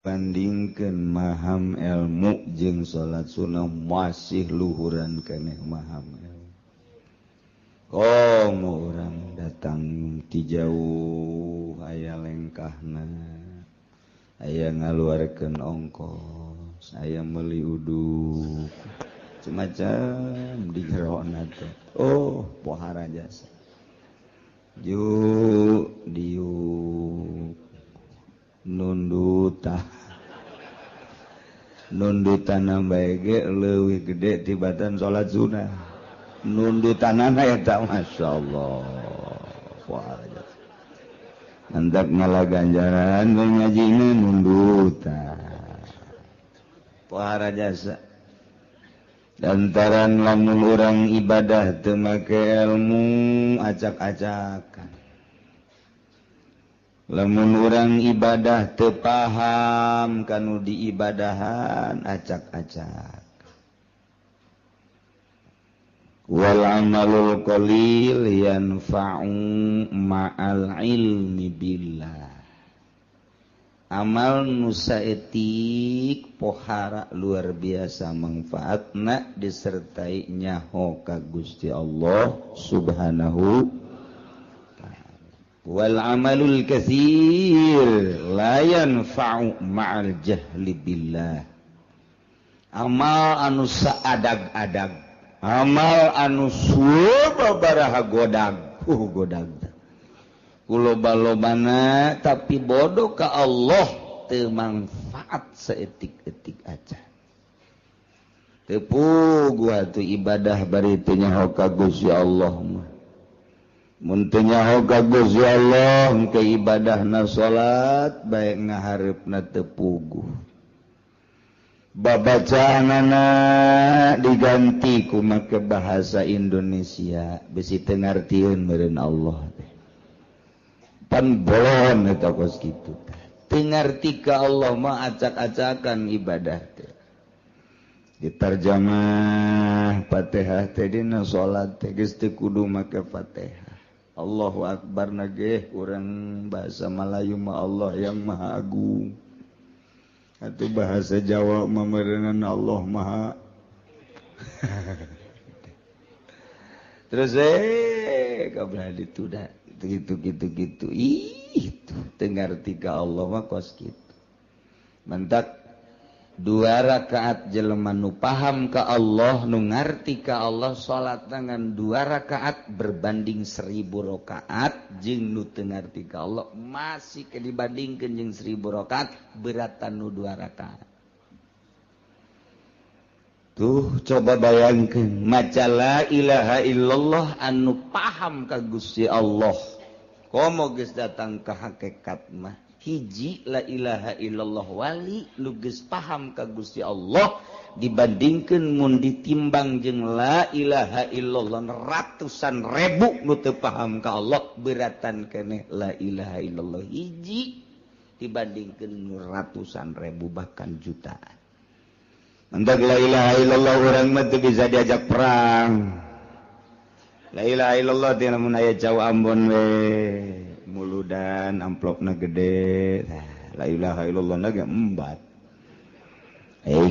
bandingkeun maham ilmu jeung salat sunah masih luhuran keneh maham ilmu. Komo urang datang ti jauh aya lengkahna, aya ngaluarkeun ongkos, aya meuli uduk, semacam di jerona teh. Oh, pohara jasa. Diuk nundutan bae ge leuwih gede tibatan salat sunah. Nundutanana eta masyaallah. Pohara jasa. Mantap ngala ganjaran ngajina nundutan. Pohara jasa. Lantaran lamun urang ibadah teu make ilmu acak-acakan. Lamun urang ibadah teu paham kanu diibadahan acak-acak. Wal amalul qalil yanfa'u ma'al ilmi billah. Amal nu saeutik pohara luar biasa manfaatna disertai nyaho ka Gusti Allah Subhanahu taala. Wal amalul katsir la yanfa'u ma'al jahli billah. Amal anu saadag-adag, amal anu sababaraha godag, godag. Kuloba-lobana tapi bodoh ka Allah teu manfaat saeutik-eutik aja. Teu puguh atuh ibadah bari teu nyaho ka Gusti Allah mah. Mun teu nyaho ka Gusti Allah engke ibadahna salat bae ngahareupna teu puguh. Babacaanana diganti ku make bahasa Indonesia bisi teu ngartieun meureun Allah teh. Pan bolon eta kos kitu teh. Teu ngarti ka Allah mah acak-acakan ibadah teh. Ditarjamah Fatihah teh dina salat teh geus teu kudu make Fatihah. Allahu Akbar na ge urang bahasa Melayu mah Allah yang Maha Agung. Atuh bahasa Jawa mah meureunna Allah Maha. Terus kabeh ditu da gitu itu tengarti ka Allah mah kos kitu. Mentak 2 rakaat jelema nu paham ka Allah nu ngarti ka Allah salat dengan 2 rakaat berbanding 1000 rakaat jeung nu teu ngarti ka Allah masih ke dibandingkeun jeung 1000 rakaat beratan nu 2 rakaat. Tuh coba bayangkeun maca la ilaha illallah anu paham ka Gusti Allah. Komo geus datang ka hakikat mah hiji la ilaha illallah wali nu geus paham ka Gusti Allah dibandingkeun mun ditimbang jeung la ilaha illallah ratusan ribu nu teu paham ka Allah beratan keneh la ilaha illallah hiji dibandingkeun ratusan ribu bahkan jutaan. Mentak la ilaha illallah urang mah teu bisa diajak perang. La ilaha illallah teh lamun aya jauh Ambon we muludan amplopna gede. La ilaha illallah na ge embat.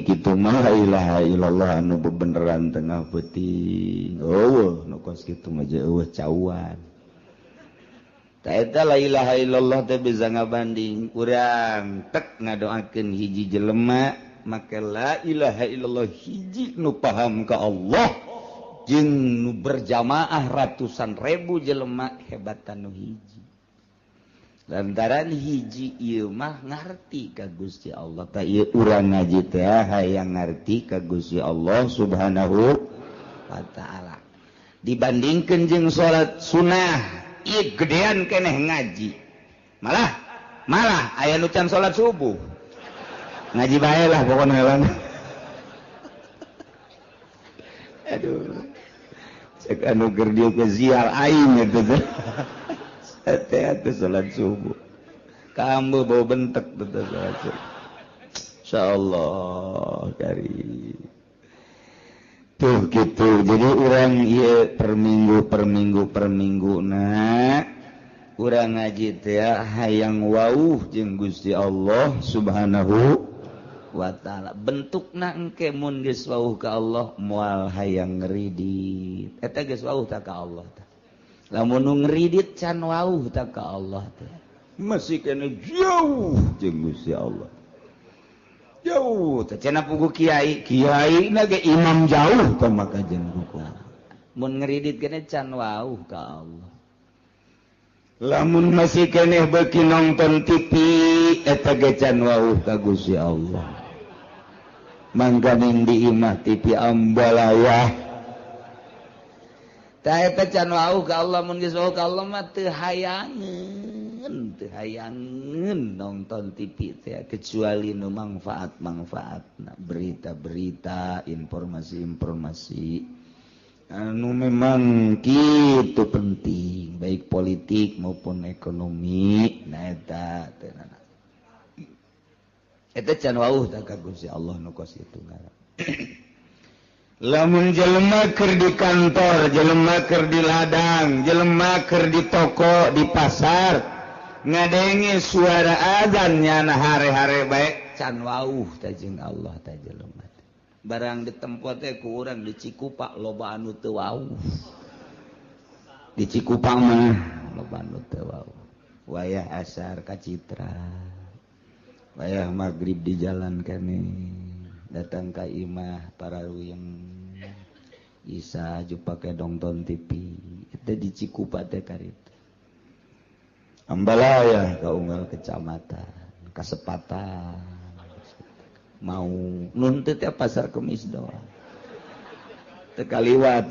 Kitu mah la ilaha illallah anu bebeneran tengah peuting. Eueuh nu kos kitu mah je eueuh cauan. Ta eta la ilaha illallah teh bisa ngabanding urang tek ngadoakeun hiji jelema make la ilaha illallah hiji nu paham ka Allah jeung nu berjamaah ratusan ribu jelema hebatan nu hiji. Lantaran hiji ieu mah ngarti ka Gusti Allah. Ta ieu urang ngaji teh hayang ngarti ka Gusti Allah Subhanahu wa taala. Dibandingkeun jeung salat sunah, ieu gedean keneh ngaji. Malah aya nu can salat subuh. Ngaji bae lah pokoknya hewan. Aduh. Cek anu keur dieu ke ziar aing eta teh. Teh salat subuh. Kambe bau bentek teh salat subuh. Insyaallah karim. Tuh gitu. Jadi urang ieu per minggu urang ngaji teh hayang wauh jeung Gusti Allah Subhanahu wa ta'ala. Bentukna engke mun geus wauh ka Allah moal hayang ngridit eta geus wauh ta ka Allah teh. Lamun nu ngridit can wauh ta ka Allah teh masih kena jauh jeung Gusti Allah. Jauh teh cenah pugu kiai na ge imam jauh teh maka jeung ruku. Mun ngridit kene can wauh ka Allah. Lamun masih keneh beuki nonton TV eta ge can wauh ka Gusti Allah. Mangganing di imah TV ambalayah. Tah eta can wauh ka Allah mun geus wauh ka Allah mah teu hayangeun nonton TV teh kecuali nu manfaat-manfaatna, berita-berita, informasi-informasi. Anu memang kitu penting baik politik maupun ekonomi. Nah eta tenan eta can wauh ta ka Gusti Allah nu kos kitu ngaran. Lamun jelema keur di kantor, jelema keur di ladang, jelema keur di toko, di pasar ngadenge suara azan nyana hare-hare bae can wauh ta jeung Allah ta jelema. Barang ditempo teh ku urang di Cikupa loba anu teu wauh. Di Cikupa mah loba anu teu wauh. Wayah asar ka Citra. Wayah magrib di jalan kene. Datang ka imah parawiyeng. Isa jupake nonton TV. Eta di Cikupa teh karitu. Ambalaya ka unggal kecamatan, Kasepatan. Mau nuntut ya pasar Kemis doang tekaliwat.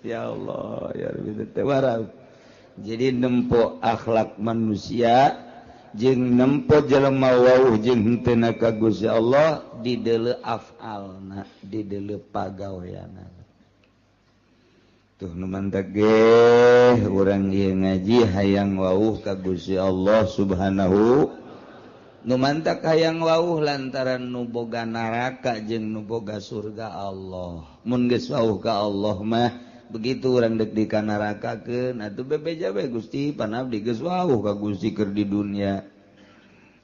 Ya Allah ya Rabbi tewarau. Jadi nempo akhlak manusia jeung nempo jelema wauh jeung henteu ka Gusti Allah di deuleu afalna, di deuleu pagaweana. Tuh nu mantak ge urang ieu ngaji hayang wauh ka Gusti Allah Subhanahu. Nu mantak hayang wauh lantaran nu boga neraka jeung nu boga surga Allah. Mun geus wauh ka Allah mah begitu urang deuk di ka nerakakeun atuh bebeja bae Gusti pan abdi geus wauh ka Gusti keur di dunia.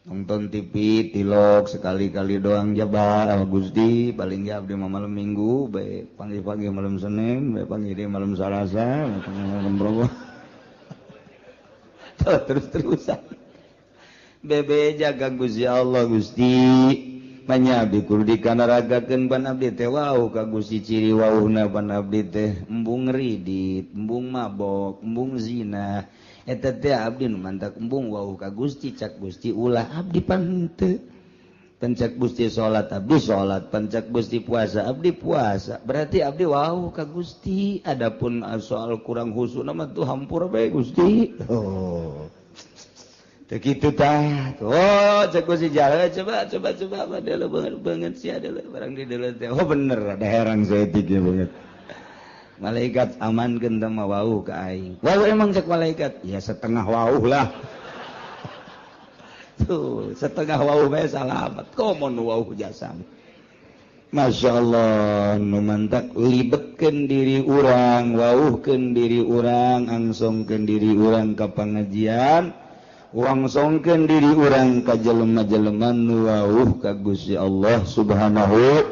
Nonton TV tilok sekali-kali doang jabar sama Gusti paling ge abdi mah malam Minggu bae pagi-pagi malam Senin bae pagi di malam Salasa malam Rabu. Terus-terusan bebe jaga Gusti Allah Gusti manyabdi kudu dikanaragakeun pan abdi teh wauh ka Gusti ciri wauhna pan abdi teh embung ngridit, embung mabok, embung zina. Eta teh abdi nu mantak embung wauh ka Gusti cak Gusti ulah abdi pan henteu. Pancak Gusti salat abdi salat, pancak Gusti puasa abdi puasa. Berarti abdi wauh ka Gusti. Adapun soal kurang husuk mah tuh hampura bae Gusti. Oh. Teu kitu tah. Oh, cek Gusti jalan coba padahal banget sih ada barang di dalam teh. Oh bener ada herang saeutik ge banget. Malaikat amankeun teh mah wauh ka aing. Wauh emang cek malaikat? Ya setengah wauh lah. Tuh, setengah wauh bae salamet. Komo nu wauh jasam. Masya Allah, nu mantak libetkeun diri urang, wauhkeun diri urang, angsongkeun diri urang ka pangajian. Wangsongkeun diri urang ka jelema-jelema nu wauh ka Gusti Allah Subhanahu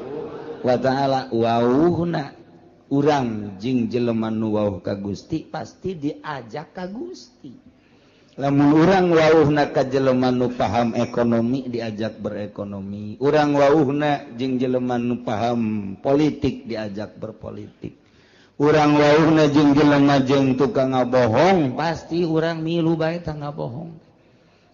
wa ta'ala. Wauhna urang jeung jelema nu wauh ka Gusti pasti diajak ka Gusti. Lamun urang wauhna ka jelema nu paham ekonomi diajak berekonomi. Urang wauhna jeung jelema nu paham politik diajak berpolitik. Urang wauhna jeung jelema jeung tukang ngabohong pasti urang milu bae tah ngabohong.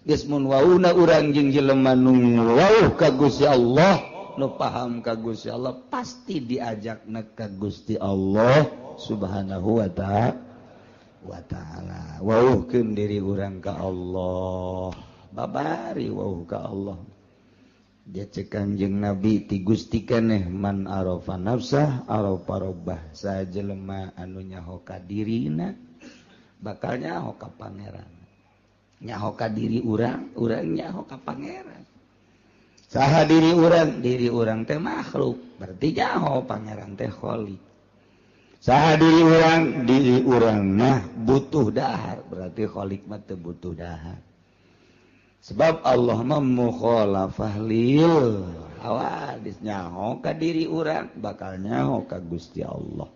Geus mun wauhna urang jeung jelema nu wauh ka Gusti Allah, nu paham ka Gusti Allah, pasti diajakna ka Gusti Allah Subhanahu wa ta'ala. Wauhkeun diri urang ka Allah, babari wauh ka Allah. Dia cek Kangjeng Nabi ti Gusti keneh man arafa nafsah arafa rabbah. Sajelema anu nyaho ka dirina bakal nyaho ka pangeran. Nyaho ka diri urang nyaho ka pangeran. Saha diri urang teh makhluk, berarti nyaho pangeran teh khaliq. saha diri urang mah butuh dahar, berarti khaliq mah teu butuh dahar. Sebab Allah mah mukhalafah lil hawadis, nyaho ka diri urang bakal nyaho ka Gusti Allah.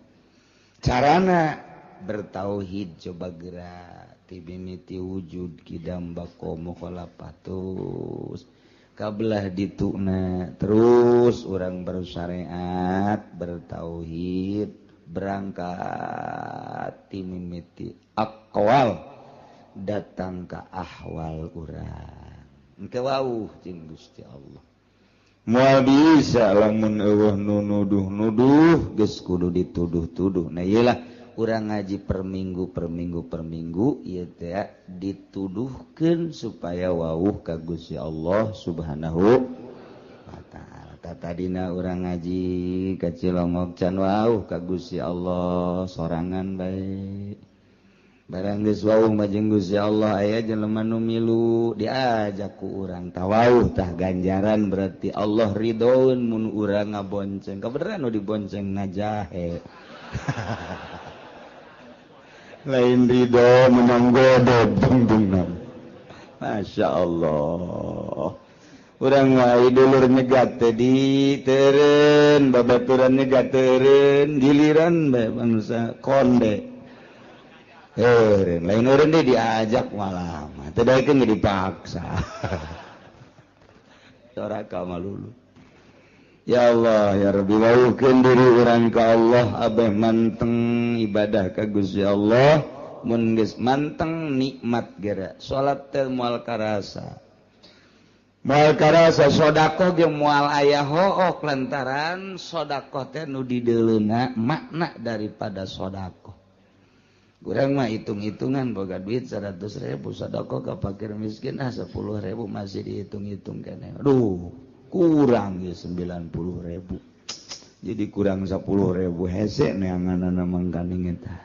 Carana bertauhid coba gerak ti mimiti wujud kidam bako mukhalafatus kabelah dituna terus urang bersyariat bertauhid berangkat ti mimiti aqwal datang ke ahwal urang engke wauh jeung Gusti Allah. Moal bisa lamun eueuh nu nuduh-nuduh geus kudu dituduh-tuduh. Nah iyalah urang ngaji per minggu ieu teh dituduhkeun supaya wauh ka Gusti Allah Subhanahu wa taala. Tadina urang ngaji ka Cilongok can wauh ka Gusti Allah sorangan bae. Barang geus wauh mah jeung Gusti Allah aya jelema nu milu diajak ku urang tawauh tah ganjaran berarti Allah ridhoeun mun urang ngabonceng. Kabeneran nu dibonceng ngajahe. Lain ridho menang godog bung-bung. Masya Allah. Urang wae dulur nyegat teh diteureun babaturan nyegat teureun giliran bae bangsa konde. Lain orang dia diajak malah tadaikeun ge dipaksa. Soraka malulu. Ya Allah ya Rabbi wauhkeun diri urang ka Allah abeh manteng ibadah ka Gusti Allah mun geus manteng nikmat geura salat teh moal karasa. Moal karasa sedekah ge moal aya hook lantaran sedekah teh nu dideuleuna makna daripada sedekah. Urang mah hitung-hitungan boga duit 100.000 sedekah ka fakir miskin 10.000 masih dihitung-hitung keneh. Aduh, kurang ge 90.000. Jadi kurang 10.000 hese neanganna mangkaning eta.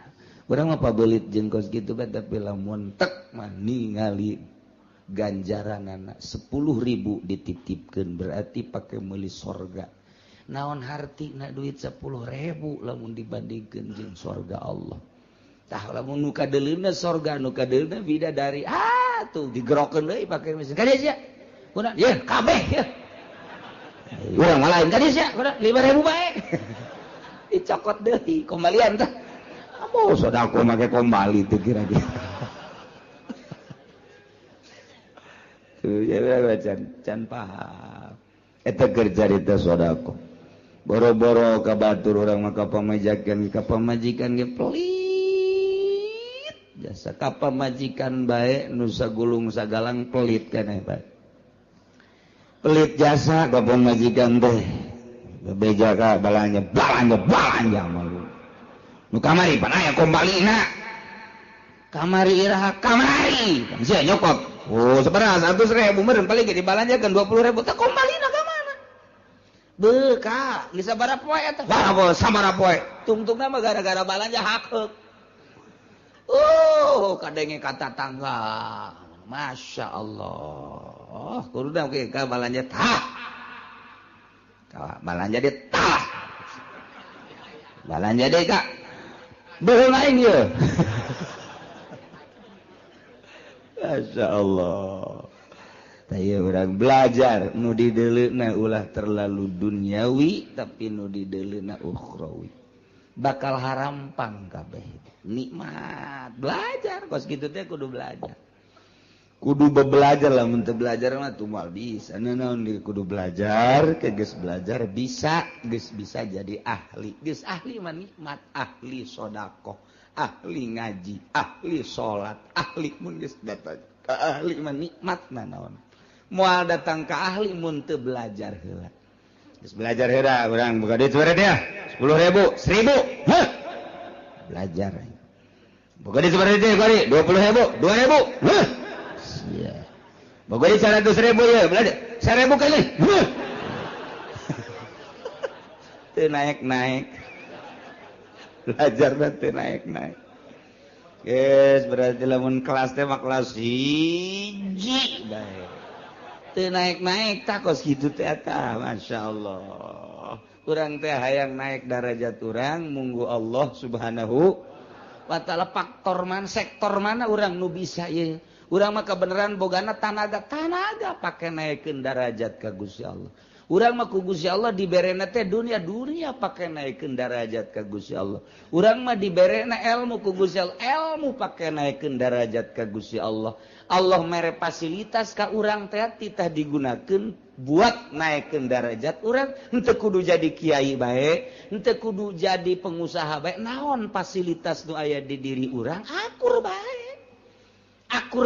Urang mah pabeulit jeung kos kitu bae tapi lamun tek mah ningali ganjaranana 10.000 dititipkeun berarti pake meuli sorga. Naon hartina duit 10.000 lamun dibandingkeun jeung sorga Allah. Tah lamun nu kadeuleuna sorga nu kadeuleuna bidadari tuh digerokeun deui pake mesin ka dieu sia kunaon ye kabeh ye urang lain ka dieu sia kunaon 5.000 bae dicokot deui kombalian tah apo sodako make kombali teu kira-kira tuh ya can paham eta keur carita sodako boro-boro ka batur urang mah ka pamajikan ge pelit jasa ka majikan bae nu sagulung sagalang pelit keneh bae. Pelit jasa ka majikan teh. Bebeja ka balanja malu. Nu kamari pan aya kombalina. Kamari iraha kamari. Sia nyokot. Oh, sabaraha 100.000 meureun paling ge dibalanjakeun 20.000 teh kombalina ka mana? Beuh ka, geus sabaraha poe eta? Sabaraha poe. Tungtungna mah gara-gara balanja hakeuk. Kadenge kata tangga. Masya Allah. Kudunya oke, ka balanja tah. Ka balanja di tah. Balanja deh kak. Beuh lain ye. Masya Allah. Taya urang belajar nu dideuleuna ulah terlalu duniawi tapi nu dideuleuna ukhrawi. Bakal harampang kabeh. Nikmat belajar kos kitu teh kudu belajar lah mun teu belajar mah tuh moal bisa naon kudu belajar ke geus belajar bisa geus bisa jadi ahli geus ahli mah nikmat ahli sedekah ahli ngaji ahli salat ahli mun geus datang ka ahli mah nikmat naon moal datang ka ahli mun teu belajar heula geus belajar heula urang buka duit sabaraha dia 10.000 1.000 heh belajar boga di sabaraha teh kali 20.000 2.000 heh sia boga di 100.000 ya belajar 1.000 kali heh teu naik-naik belajar teh naik-naik geus berarti lamun kelas teh mah kelas 1 bae naik-naik tak kos gitu teh Masya Allah kurang teh hayang naik darajat urang munggu Allah subhanahu wa ta'ala faktor mana sektor mana urang nu bisa ye urang mah kebenaran bogana tanaga pakai naikeun darajat ka Gusti Allah urang mah ku Gusti Allah diberena teh dunia pakai naikeun darajat ka Gusti Allah urang mah diberena ilmu ku Gusti Allah ilmu pakai naikeun darajat ka Gusti Allah Allah mere fasilitas ka urang teh titah digunakeun buat naikeun darajat urang henteu kudu jadi kiai bae henteu kudu jadi pengusaha bae naon fasilitas nu aya di diri urang akur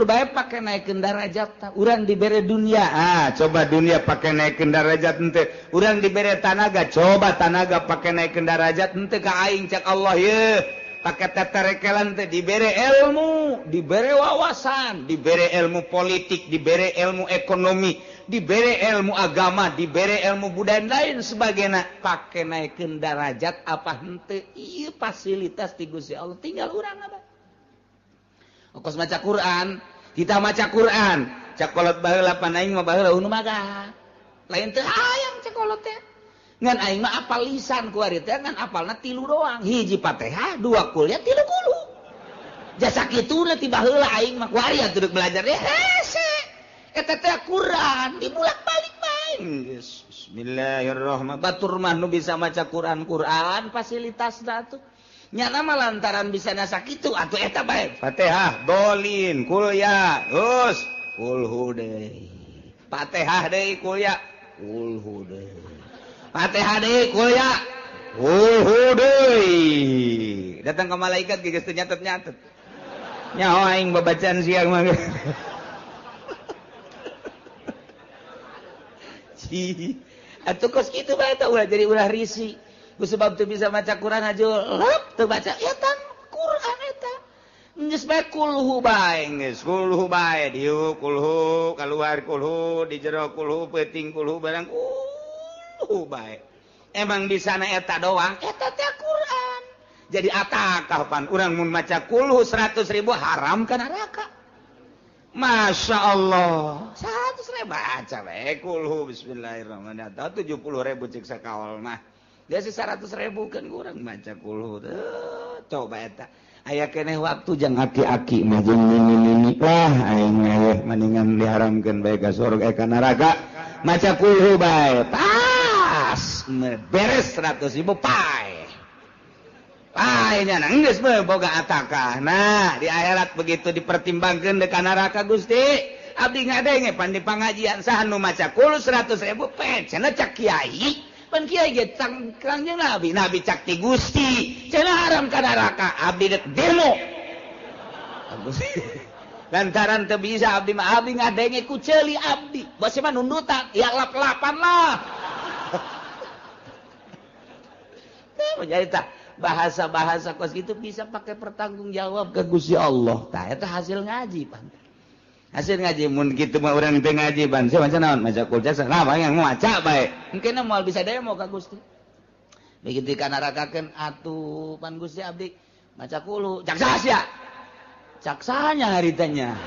bae pakai naikeun darajat urang dibere dunia coba dunia pakai naikeun darajat henteu urang dibere tanaga coba tanaga pakai naikeun darajat henteu ka aing cak Allah ye pakai teterekelan teh dibere ilmu dibere wawasan dibere ilmu politik dibere ilmu ekonomi dibere ilmu agama dibere ilmu budaya lain sebagainya pakai naikeun darajat apa henteu ieu fasilitas ti Gusti Allah tinggal urang apa ongkos maca Quran kita maca Quran cakolot baheula pan aing mah baheula unu magah lain teu hayang cakolot teh ngan aing mah apal lisan ku ari teh ngan apalna 3 doang hiji Fatihah 2 kuliah 3 kulu jasa kituna ti baheula aing mah ku ari atuh belajar teh hese eta teh Quran dibulak-balik bae bismillahirrahmanirrahim batur mah nu bisa maca Quran fasilitasna atuh nyana mah lantaran bisa nasa kitu atuh eta bae Fatihah dolin kuliah terus kulhu deui Fatihah deui kuliah kulhu deui Fatihah deui kuliah kulhu deui datang ke malaikat geus teu nyatet-nyatet nyaho aing babacaan siang mah atuh kos kitu bae eta ulah jadi ulah risi ku sebab teu bisa maca Quran aja lep teu baca eta Quran eta geus bae kulhu bae dieu kulhu kaluar kulhu di jero kulhu peuting kulhu barang kulhu bae emang di sana eta doang eta teh Quran jadi atakah pan urang mun maca kulhu 100.000 haram ka neraka Masya Allah 100.000 baca bae kulhu bismillahirrahmanirrahim 70.000 cek sakaol mah dia sih 100.000 kan kurang baca kulhu coba eta aya keneh waktu jang aki-aki mah jeung nini lah aing mah mendingan diharamkeun bae ka surga ka neraka maca kulhu bae pas beres 100.000 pae nya geus mah boga atakah nah di akhirat begitu dipertimbangkeun ka neraka Gusti abdi ngadenge pan di pangajian saha nu maca kulhu 100.000 cenah cak kiai pan kiai ge kangjeng nabi cak ti Gusti cenah haram ka neraka abdi dek demo lantaran teu bisa abdi mah abdi ngadenge ku ceuli abdi bose mah nundutan ya lap-lapan lah teh jadi tah bahasa-bahasa kos gitu bisa pakai pertanggung jawab ke Gusti Allah tah eta hasil ngaji pan hasil ngaji mun kitu mah urang teu ngaji ban saya maca naon maca kul jasa nah yang maca bae mungkin moal bisa demo ka Gusti begitu ka nerakakeun atuh pan Gusti abdi maca kulu cak sia caksanya haritanya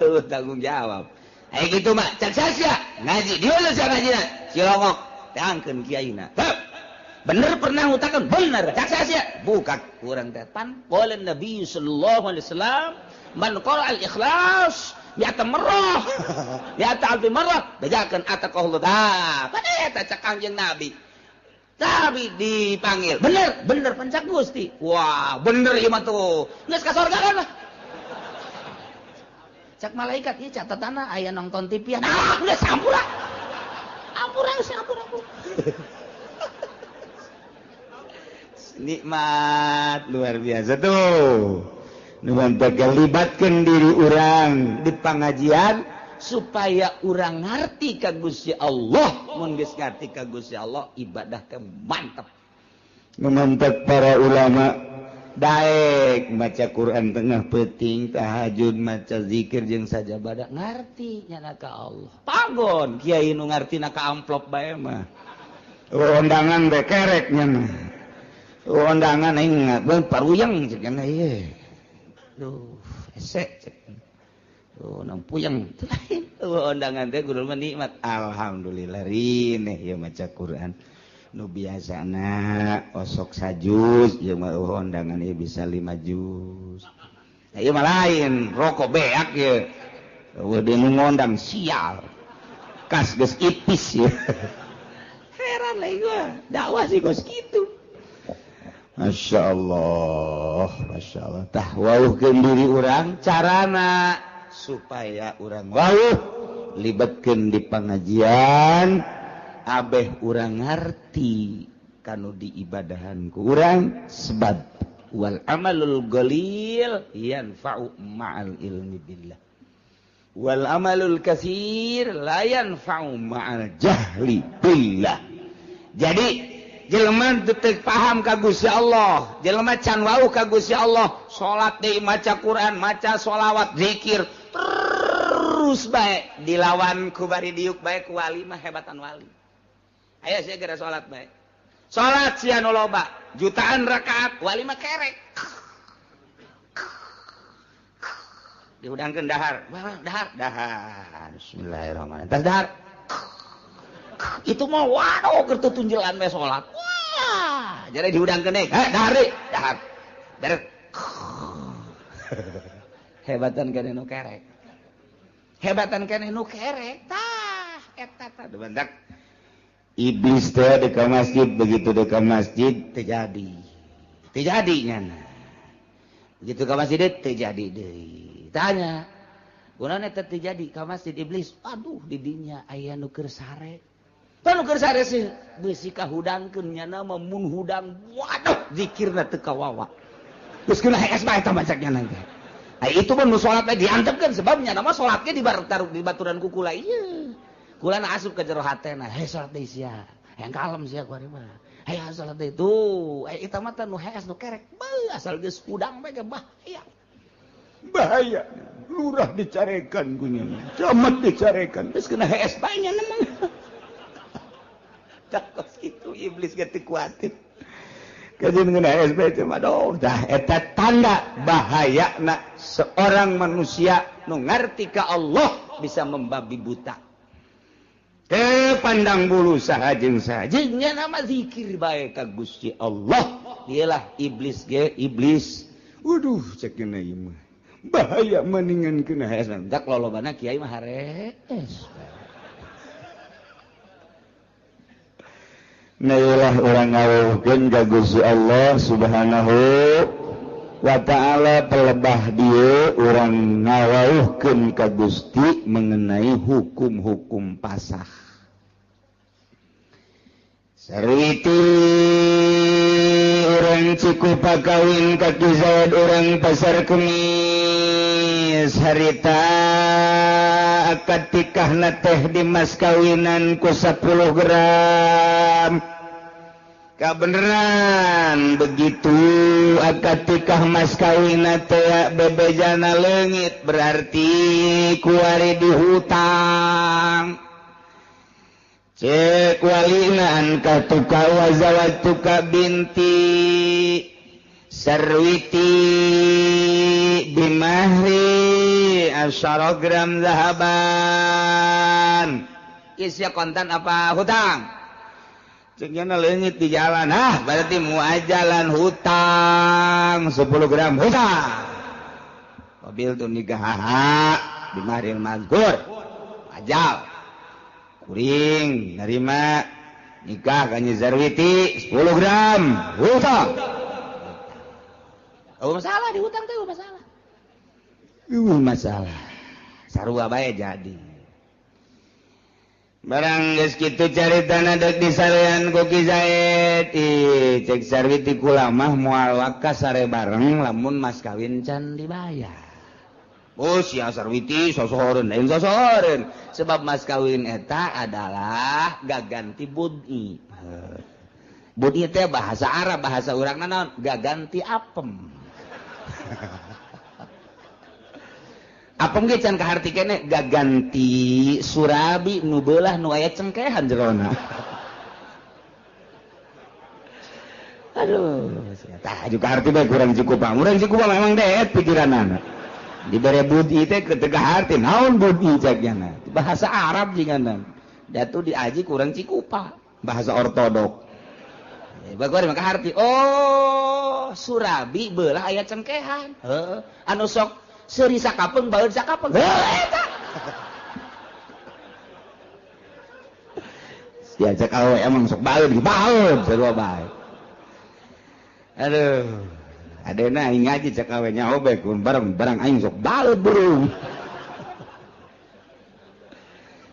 tuh tanggung jawab aya kitu mah cak sia ngaji dieu sia ngajina cilongok tangkeun kiaina bener pernah ngutakan bener cak sia bukan kurang teh pan qala Nabi sallallahu alaihi wasallam man qala al ikhlas bi'ata marrah bi'ata alfi marrah bejakeun ataqallahu dah pada eta cak kanjeng Nabi tapi dipanggil bener pancak Gusti wah bener ieu mah tuh geus ka surga kan cak malaikat ieu catatanna aya nonton TV nah geus sampura ampura nikmat luar biasa tuh nuhun libatkeun diri urang di pengajian supaya urang ngarti ka Gusti Allah mun geus ngarti ka Gusti Allah ibadah teh mantep mantep para ulama daek maca Quran tengah peuting tahajud maca zikir jeung sajabadah ngarti nyana ka Allah pagon kiai nu ngartina ka amplop bae mah undangan bae kerek nyana undangan aing paruyang ceuk kana ieu duh hese cek puyeng undangan teh kudu nikmat alhamdulillah rineh ya maca Quran nu biasana osok sajus jeung mah undangan ieu bisa 5 juz ieu mah lain rokok beak ye udah nu ngondang sial kas geus ipis ya heran lagi gua dakwah sih kos kitu Masya Allah tah wauhkeun diri urang carana supaya urang wauh libatkeun di pengajian abeh urang ngarti kanu diibadahan ku urang sebab wal amalul qalil yanfa'u ma'al ilmi billah wal amalul katsir la yanfa'u ma'al jahli billah. Jadi jelema teu paham ka Gusti Allah, jelema can wauh ka Gusti Allah, salat deui maca Quran, maca sholawat, zikir terus bae dilawan ku bari diuk bae ku wali mah hebatan wali. Aya sia gara salat bae. Salat sia nu loba, jutaan rakaat, wali mah kerek. Diudangkeun dahar. Dahar. Bismillahirrahmanirrahim. Tas dahar. Itu mah waduh keur tunjelan we salat. Wah, jadi diudangkeun deui. Dahar deui, dahar. Beres. Hebatan keneh nu kerek. Tah eta tah debendak. Iblis teh di masjid begitu di masjid terjadi nyana. Begitu ke masjid terjadi deui. Tanya, kunaon eta terjadi ka masjid iblis? Aduh di dinya aya nu keur sare. Tah nu keur sare sih beusi kahudangkeun nyana mah mun hudang waduh zikirna teu kawawa. Geus kena hees bae eta macaknya nanti. Itu mah nu salat teh diantepkeun sebab nyana mah salat ge di baturan ku kula ieu. Kula na asup ka jero hatena, heh salat deui sia. Hayang kalem sia ku ari mah. Hayang salat deui tuh. Eta mah teh nu hees nu kerek. Asal geus udang bae ge bahaya lurah dicarekan kunya camat dicarekan terus kena hees banyak namanya cakos gitu iblis gak kuatin kajian kena hees banyak cuma dah eta tanda bahaya nak seorang manusia nu ngarti ka Allah bisa membabi buta pandang bulu sahajeng sahajengnya nama zikir bae ka Gusti Allah dialah iblis waduh cek kena imah bahaya mendingan kena hees dak lolobana kiai mah harees nailah urang ngawuhkeun ka Gusti Allah Subhanahu wa ta'ala pelebah dieu urang ngawuhkeun ka Gusti mengenai hukum-hukum pasah sarwiti urang Cikupa kawin ka Zaid urang Pasar Kemis harita akad tikahna teh di mas kawinan ku 10 gram kabeneran begitu akad tikah mas kawinna teh bebejana leungit berarti kuari dihutang cek walina angka tuka wazawatuka binti sarwiti bimahri 10 gram zahaban isya kontan apa hutang ceknya leungit di jalan berarti muajalan hutang 10 gram hutang mobil tu nikah bimahri mazkur ajal kuring nerima nikah ka Zarwiti 10 gram hutang. Masalah di hutang teh masalah. Masalah. Sarua bae jadi. Barang geus kitu caritana deuk disalean ku Ki Zaid. Cek Zarwiti kula mah moal wakas sare bareng lamun mas kawin can dibayar. Sia sarwiti sosoreun lain sosoreun sebab mas kawin eta adalah gaganti bud'i. Bud'i teh bahasa Arab bahasa urangna naon gaganti apem. Apem ge can kaharti keneh gaganti surabi nu beulah nu aya cengkehan jerona. Aduh, tah juga arti bae kurang cukup memang deet pikiranana. dibere budi teh ketegah arti naon budi caknya bahasa Arab jinganan datu diaji kurang cikupa bahasa ortodok bagor maka arti oh surabi beulah aya cengkehan heuh anu sok seuri sakapeung baeud sakapeung eta sia cek awe emang sok baeud sarua bae aduh adena aing ngaji cek awe nyaho bae kun barang aing sok baeud burung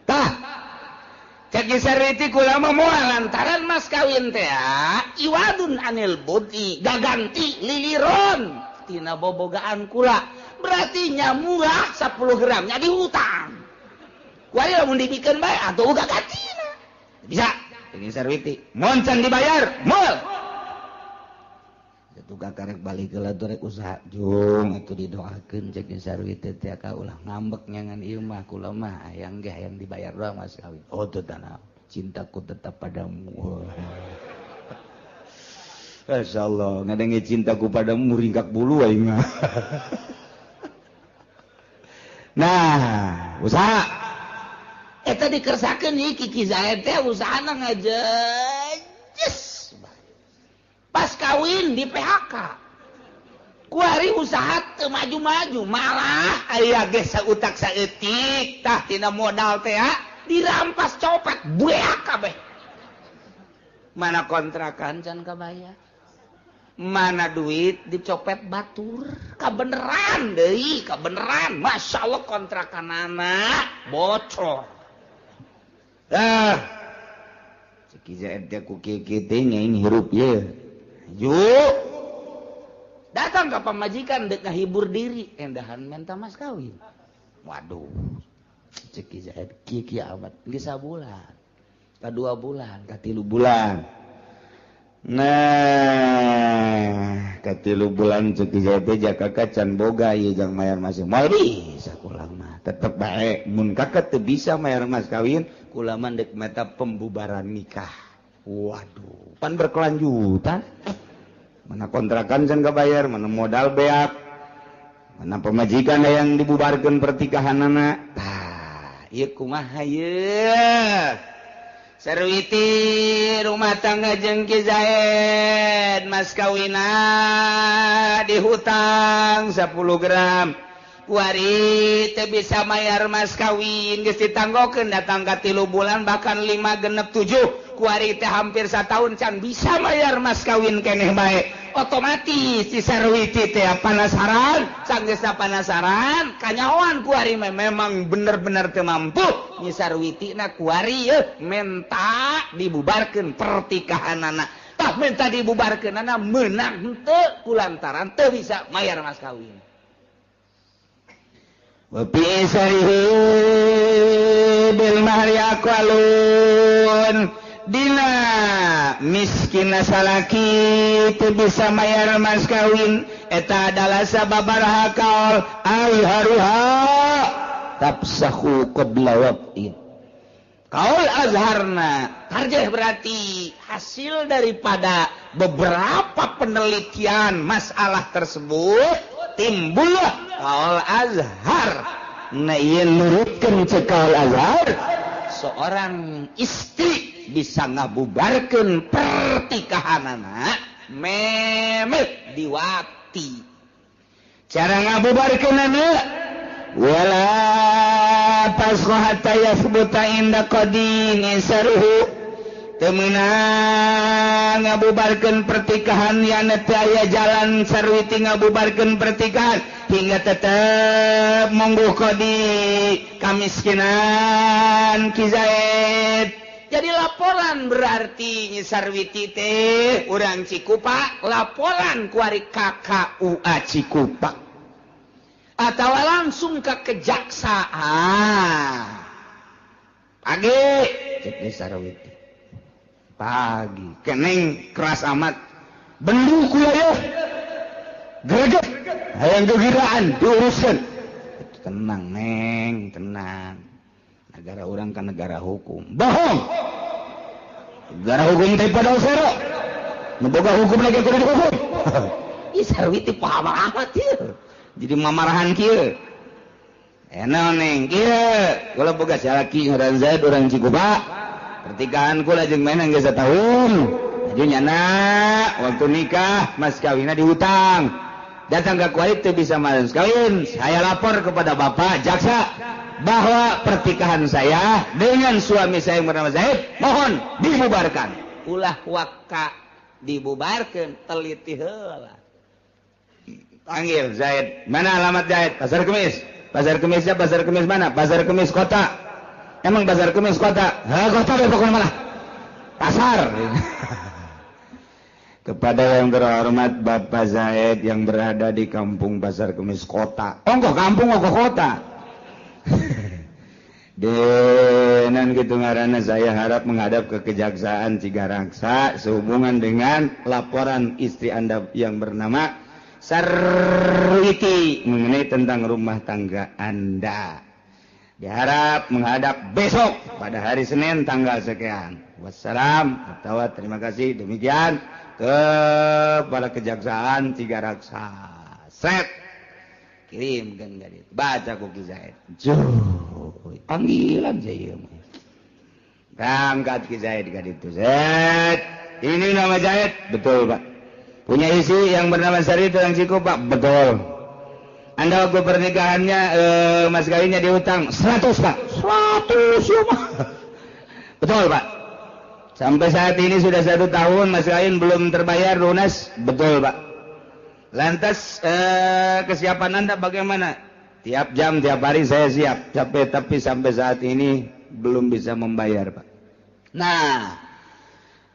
tah cek sarwiti kula mah moal lantaran mas kawin teh iwadun anil budi gaganti liliron tina bobogaan kula berarti nya murah 10 gram nya dihutang kuari lamun dibikeun bae atuh uga gantina bisa cek sarwiti mun can dibayar moal tugas karek balik heula tuh rek usaha jung atuh didoakeun cek sarwiti teh ka ulah ngambek nyangan ieu mah kula mah hayang ge hayang dibayar doang mas kawin oh teu tanah cintaku tetap padamu masyaallah ngadengi cintaku padamu ringkak bulu aing mah nah usaha eta dikersakeun ieu Kiki Zaid teh usahana ngajejes pas kawin di PHK kuari usaha teu maju-maju malah aya ge sautak saeutik tah tina modal teh dirampas copet beak kabeh mana kontrakan can kabayar mana duit dicopet batur kabeneran deui kabeneran masyaallah kontrakanana bocor ceki Zaid teh ku kieu teh nyaing hirup ye yuk datang ke pamajikan dek ngahibur diri endahan menta mas kawin waduh cek Zaid kieu amat geus sabulan ka 2 bulan ka 3 bulan nah ka 3 bulan cek Zaid teh jakaka can boga ieu jang mayar mas moal bisa kula mah tetep bae mun kakak teu bisa mayar mas kawin kula mah dek meta pembubaran nikah waduh pan berkelanjutan mana kontrakan can kabayar mana modal beak mana pemajikan yang dibubarkeun pertikahanana tah ieu kumaha ieu sarwiti rumah tangga jeung Ki Zaid mas kawina dihutang 10 gram kuari teu bisa mayar mas kawin geus ditanggokeun datang ka 3 bulan bahkan 5 genep 7 kuari teh hampir 1 tahun can bisa mayar mas kawin keneh bae otomatis si sarwiti teh panasaran sanggeusna panasaran kanyahoan kuari memang bener-bener teu mampu nyi sarwitina kuari menta dibubarkeun pertikahanana tah menta dibubarkeunana meunang henteu kulantaran teu bisa mayar mas kawin wa fi sarihi bil mahri aqwalun dina miskin salaki teu bisa mayar mas kawin eta adalah sababaraha kaul azharuha tafsahu qabla waqtin kaul azharna tarjih berarti hasil daripada beberapa penelitian masalah tersebut timbullah kaul azhar na ieu nurutkeun cek kaul azhar seorang istri bisa ngabubarkeun pertikahanana memet diwakti cara ngabubarkeunana wala tasqa hatta yasbuta inda qadini saruhu teu meunang ngabubarkeun pertikahan yana teu aya jalan sarwiti ngabubarkeun pertikahan hingga tetep monggo qadi kamiskinan Ki Zaid jadi laporan berarti nyi sarwiti teh urang Cikupa laporan kuari KKUA Cikupa atau langsung ke kejaksaan pagi cek nyi sarwiti pagi keneng keras amat bendung kuliah greget hayang gegiraan diuruskeun tenang neng tenang negara orang kan negara hukum bohong negara hukum teh pada usero memboga hukum lagi kudu dihukum ih sarwiti paham amat ieu jadi mamarahan kieu enak neng kieu kula boga salaki ngaran Zaid urang Cikupa pertikahan kula jeung menang geus satahun jadi nyana waktu nikah mas kawinna dihutang datang ke kuait teu bisa mas kawin saya lapor kepada bapak jaksa bahwa pertikahan saya dengan suami saya yang bernama Zaid mohon dibubarkan ulah waka dibubarkan teliti heula panggil Zaid mana alamat Zaid pasar kemisnya pasar kemis mana pasar kemis kota emang pasar kemis kota kota Depok mana pasar kepada yang terhormat Bapak Zaid yang berada di kampung pasar kemis kota ongkoh kampung ongkoh kota denan gitu ngaranna saya harap menghadap ke Kejaksaan Cigaraksa sehubungan dengan laporan istri Anda yang bernama Sarwiti mengenai tentang rumah tangga Anda. Diharap menghadap besok pada hari Senin tanggal sekian. Wassalam atau terima kasih demikian kepada Kejaksaan Cigaraksa. Set kirimkan gadit baca Koki Zaid panggilan saya berangkat Ki Zaid gadit itu Zaid ini nama Zaid betul Pak punya isi yang bernama Sari yang Cikupa betul Anda waktu pernikahannya mas kawinnya dihutang 100 Pak 100 ya Pak betul Pak sampai saat ini sudah 1 tahun mas kawin belum terbayar lunas betul Pak lantas kesiapan Anda bagaimana? Tiap jam, tiap hari saya siap. Tapi sampai saat ini belum bisa membayar, Pak. Nah,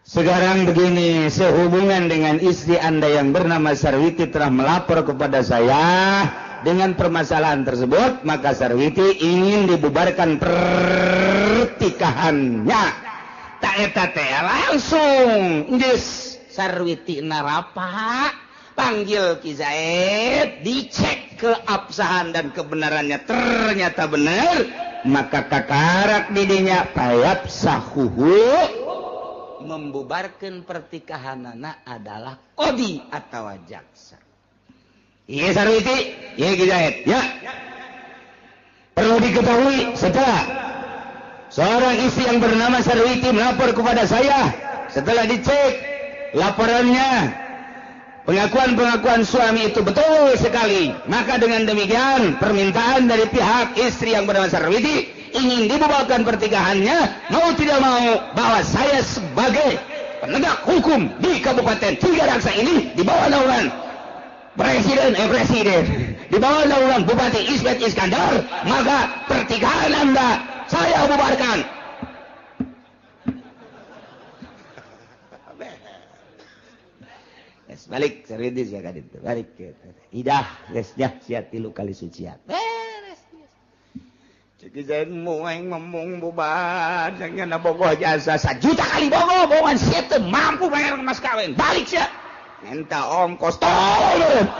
sekarang begini, sehubungan dengan istri Anda yang bernama Sarwiti telah melapor kepada saya dengan permasalahan tersebut, maka Sarwiti ingin dibubarkan pertikahannya. Tak eta teh langsung, geus Sarwiti narapa panggil Ki Zaid, dicek keabsahan dan kebenarannya ternyata benar, maka kakarak didinya payap sahuhu membubarkan pertikahanana adalah kodi atau jaksa. Iya Sarwiti, iya Ki Zaid, ya. Perlu diketahui setelah seorang istri yang bernama Sarwiti melapor kepada saya, setelah dicek laporannya pengakuan suami itu betul sekali. Maka dengan demikian permintaan dari pihak istri yang bernama Sarwiti ingin dibubarkan pertikahannya, mau tidak mau bahwa saya sebagai penegak hukum di Kabupaten Cigaraksa ini di bawah naungan presiden di bawah naungan Bupati Ismet Iskandar, maka pertikahan Anda saya bubarkan. Balik Sarwiti sia ka ditu balik idah geus nya sia 3 kali sucian beres cek Zaid moeng ngomong bubar jangan bogoh jasa 1 juta kali bohongan sia teu mampu bayar mas kawin balik sia minta ongkos tolong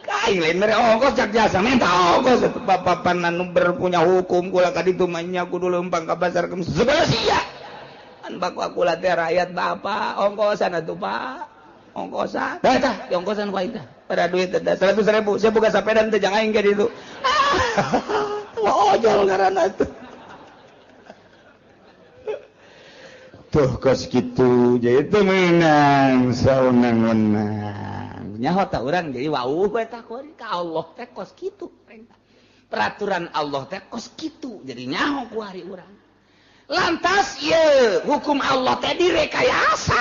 kain lain mere ongkos cak jasa minta ongkos bapak-bapak anu berpunya hukum kula ka ditu mah nya kudu leumpang ka pasar kemis segala sia baku aku latih rakyat bapak ongkosan atuh Pak ongkosan dah ongkosan Pak itu pada duit 100.000 saya buka sepeda teh jangan aing ke ditu ojol ngaranna tuh tuh kos kitu jadi teu meunang saunang-unang nyaho ta urang jadi wauh we tah ka Allah teh kos kitu peraturan Allah teh kos kitu jadi nyaho ku hari urang lantas ya hukum Allah teh direkayasa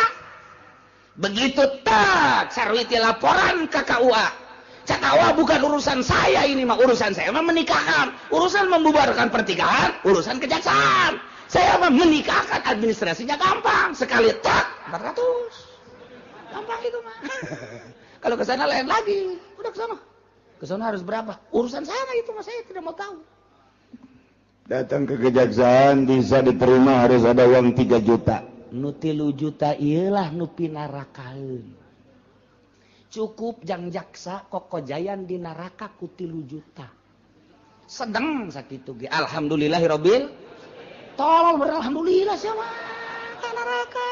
begitu tak Sarwiti laporan ke KUA KUA bukan urusan saya ini mah urusan saya mah menikahkan urusan membubarkan pertikahan urusan kejaksaan saya mah menikahkan administrasinya gampang sekali tak 400 gampang itu mah kalau ke sana lain lagi udah ke sana harus berapa urusan sana itu mah saya tidak mau tahu. Datang ke kejaksaan bisa diterima harus ada uang 3 juta. Nu 3 juta iyalah nu pinarakaeun. Cukup jang jaksa kokojayan di neraka ku 3 juta. Sedeng sakitu ge. Alhamdulillahirabbil tolol beralhamdulillah siapa ka neraka.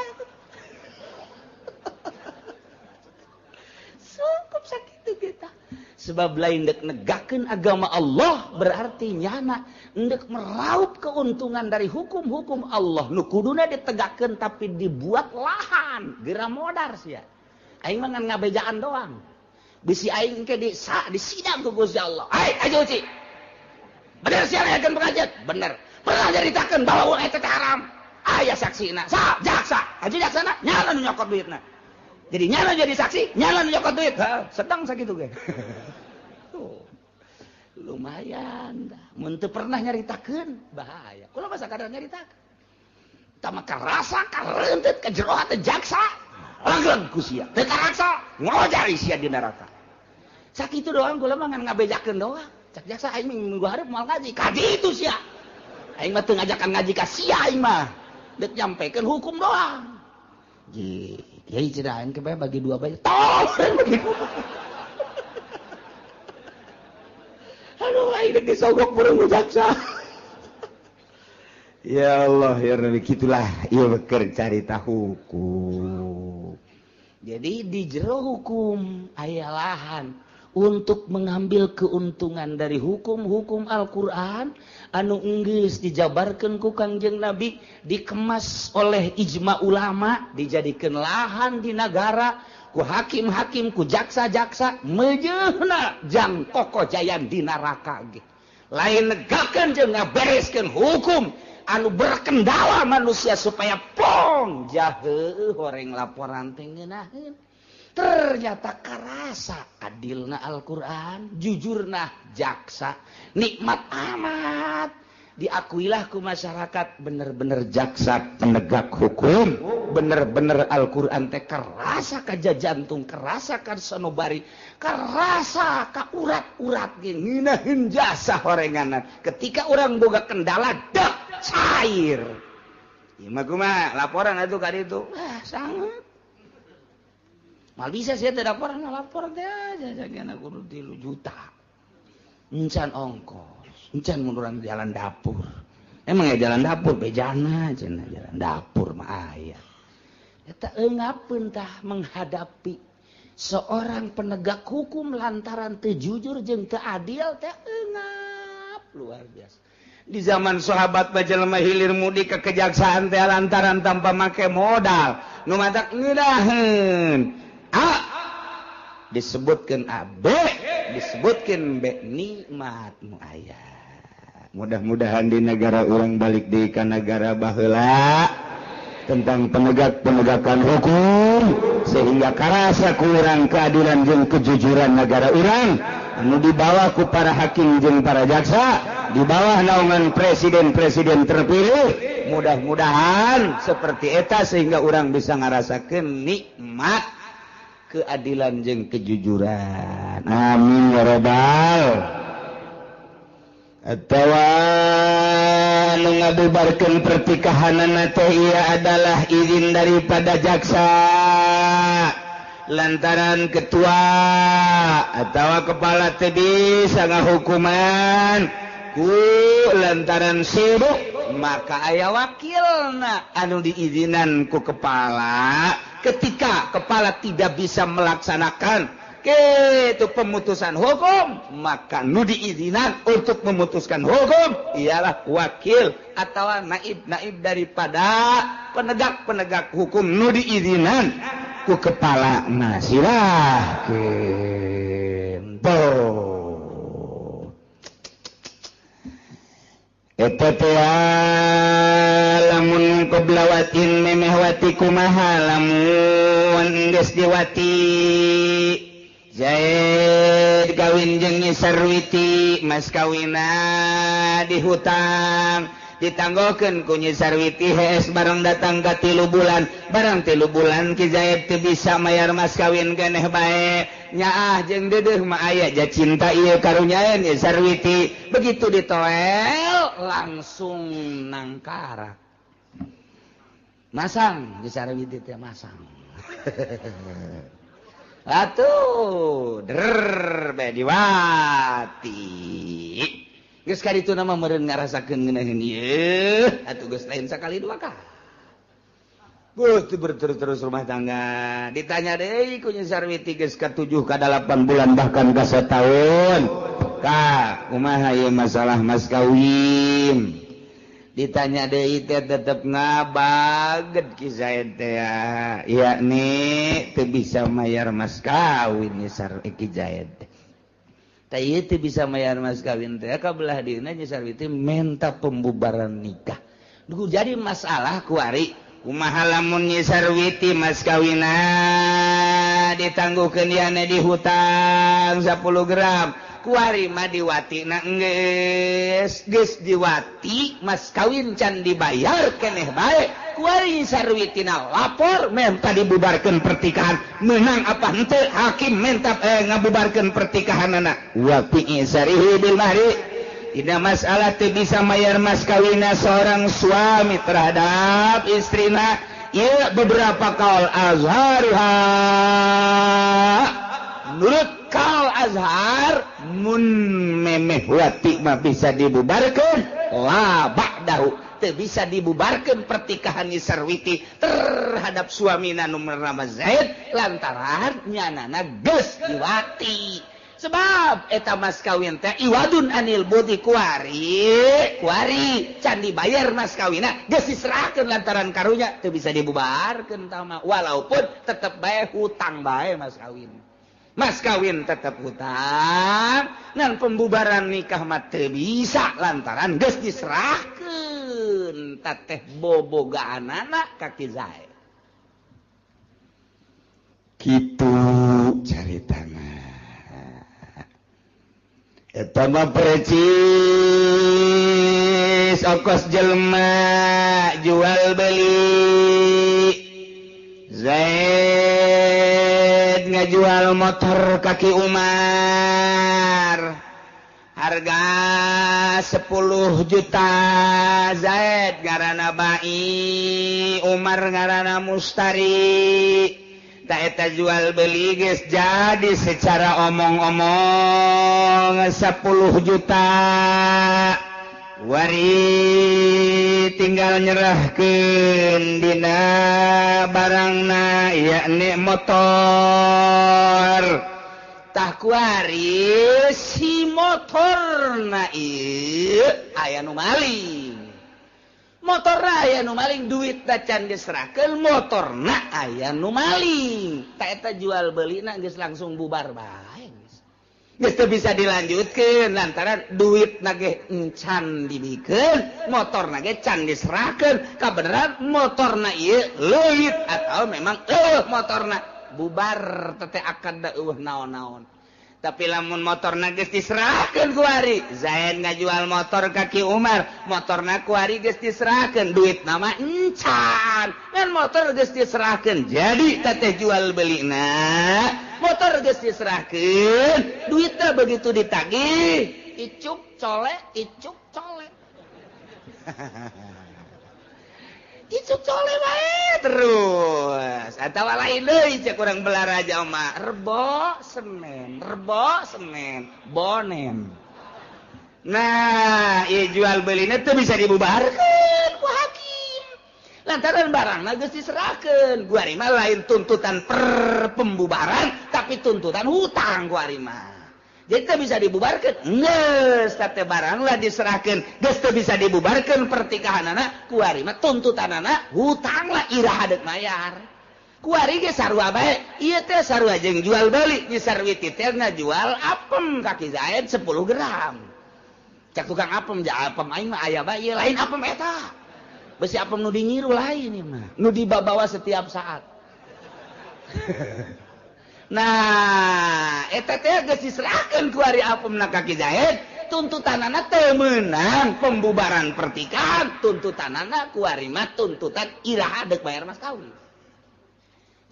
Cukup sakitu kita. sebab lain dek negakeun agama Allah berarti nyana endek meraup keuntungan dari hukum-hukum Allah nu kuduna ditegakkeun tapi dibuat lahan geura modar sia aing mah ngan ngabejaan doang bisi aing ke di sidang ku Gusti Allah aja uci bener sia ngayakeun pengajian bener pernah nyaritakeun bahwa uang eta teh haram aya saksina jaksa aja jaksana nyala nu nyokot duitna jadi nyala jadi saksi nyala nu nyokot duit sedang sakitu ge tuh lumayan dah mun teu pernah nyaritakeun bahaya kunaon mah sakadar nyaritakeun tama karasa kareuntut ka jero hate jaksa langgeng ku sia teu karaksa ngojari sia di neraka sakitu doang kula mah ngan ngabejakeun doang cak jaksa aing minggu hareup moal ngaji kadi itu sia aing mah teu ngajakan ngaji ka sia aing mah dek nyampekeun hukum doang Kiai cenah aing kebae bagi dua bae. Tolong bagi dua. Aduh aing dek disogok burung jaksa. Ya Allah ya Rabbi kitulah ieu keur carita hukum. Jadi di jero hukum aya lahan untuk mengambil keuntungan dari hukum-hukum Al-Qur'an anu geus dijabarkeun ku Kangjeng Nabi dikemas oleh ijma ulama dijadikeun lahan di negara ku hakim-hakim ku jaksa-jaksa mejeuna jang kokojayan di neraka ge lain negakeun jeung ngabereskeun hukum anu berkendala manusia supaya pong jaheuh horeng laporan teh ngeunaheun ternyata karasa adilna Al-Qur'an jujurna jaksa nikmat amat diakuilah ku masyarakat bener-bener jaksa penegak hukum bener-bener Al-Qur'an teh karasa ka jantung karasa ka sanubari karasa ka urat-urat ge ngeunaheun jasa horenganan ketika orang boga kendala dak cair ieu mah kumaha laporan atuh ka ditu sangat mal bisa saya tidak pernah lapor teh aja jagana kudu 3 juta. Encan ongkos, encan mun urang jalan dapur. Emang ya jalan dapur bejana cenah jalan dapur mah aya. Eta eungapeun tah menghadapi seorang penegak hukum lantaran teu jujur jeung teu adil teh eungap luar biasa. Di zaman sahabat bajelema hilir mudi ke kejaksaan teh lantaran tanpa make modal. Nu matak ngeudaheun A disebutkan A B disebutkan B nikmat mu aya mudah-mudahan di negara orang balik di ka negara baheula tentang penegakan hukum sehingga karasa ku urang keadilan jeung kejujuran negara urang anu dibawa ku para hakim jeung para jaksa di bawah naungan presiden-presiden terpilih mudah-mudahan seperti eta sehingga urang bisa ngarasakeun nikmat keadilan jeung kejujuran amin ya rabbal atawa anu ngabubarkeun pertikahanana teh ieu adalah izin daripada jaksa lantaran ketua atawa kepala teh bisa ngahukuman ku lantaran sibuk maka aya wakilna anu diizinan ku kepala ketika kepala tidak bisa melaksanakan itu pemutusan hukum maka nu diizinan untuk memutuskan hukum ialah wakil atau naib daripada penegak hukum nu diizinan ku kepala silahkeun eta teh lamun qoblawatin memehwati kumaha lamun geus diwati Zaid kawin jeung Nyi Sarwiti mas kawina dihutang ditanggokeun ku Nyi Sarwiti hees bareng datang ka 3 bulan barang 3 bulan Ki Zaid teu bisa mayar mas kawin keneh bae nyaah jeung deudeuh mah aya ja cinta ieu karunya Nyi Sarwiti begitu ditoel langsung nangkara masang Nyi Sarwiti teh masang atuh der bae diwati geus ka ditu nama meureun ngarasakeun ngeunaheun ieu atuh geus lain sakali 2 kali berterus-terus rumah tangga ditanya deh ku Nyi Sarwiti geus ka 7 ka 8 bulan bahkan ka setahun ka kumaha ieu masalah mas kawin ditanya deh teh tetep ngabaget Ki Zaid teh ya nih teu bisa mayar mas kawin Nyi Sarwiti Ki Zaid teh ieu teu bisa mayar mas kawin teh ka belah dieuna Nyi Sarwiti minta pembubaran nikah duh jadi masalah kuari kumaha lamun Nyi Sarwiti mas kawina ditangguhkeun diana di hutang 10 gram kuari mah diwatina geus diwati mas kawin can dibayar keneh bae kuari Nyi Sarwitina lapor minta dibubarkeun pertikahan menang apa henteu hakim minta ngabubarkeun pertikahanana wa fi sarihi bil mahri. Tidak masalah tu bisa mayar mas kawina seorang suami terhadap istrina. Ya beberapa kaul azhariha. Menurut kaul azhar mun memeh wati mah bisa dibubarkan la ba'dahu. Teu bisa dibubarkan pertikahan Nyi Sarwiti terhadap suamina nu bernama Zaid lantaran nyanana geus diwati. Sebab eta mas kawin teh iwadun anil budi kuari can dibayar mas kawina geus diserahkeun lantaran karunya teu bisa dibubarkeun tama walaupun tetep bae hutang bae mas kawin tetep hutang dan pembubaran nikah mah teu bisa lantaran geus diserahkeun tateh bobogaanana ka Ki Zaid kitu caritana. Eta mah precis ongkos jelema jual beli Zaid ngajual motor kaki Umar harga 10 juta Zaid ngaranna Bai Umar ngaranna Mustari tak eta jual beli geus jadi secara omong-omong 10 juta wari tinggal nyerahkeun dina barangna yakni motor tah kuari si motorna ieu aya nu maling motorna aya nu maling duit da can diserahkeun motorna aya nu maling ta eta jual beulina geus langsung bubar bae geus teu bisa dilanjutkeun lantaran duitna ge encan dibikeun motorna ge can diserahkeun kabeneran motorna ieu leuwit atau memang motorna bubar teh akad da naon-naon. Tapi lamun motorna geus diserahkeun ku ari Zaid ngajual motor kaki Umar motorna ku ari geus diserahkeun duit nama encan kan motor geus diserahkeun jadi teteh jual belina motor geus diserahkeun duitna begitu ditagih icuk colek icuk colek bae terus atawa lain deui cek urang Balaraja mah rebo semen bonen nah ieu jual beulina teu bisa dibubarkeun ku hakim lantaran barangna geus diserahkeun ku ari mah lain tuntutan per pembubaran tapi tuntutan hutang ku ari mah jadi teu bisa dibubarkeun geus teh barang lah diserahkeun geus teu bisa dibubarkeun pertikahanana ku ari mah tuntutanana hutang lah iraha deuk mayar ku ari ge sarua bae ieu teh sarua jeung jual beuli Nyi Sarwiti teh ngajual apem kaki Zaid 10 gram cak tukang apem ja apem aing mah aya bae ieu lain apem eta besi apem nu dingiru lain ieu mah nu dibawa setiap saat nah eta teh geus diserahkeun ku ari apemna kaki Zaid tuntutanana teu meunang pembubaran pertikahan tuntutanana ku ari mah tuntutan iraha deuk bayar mas kawin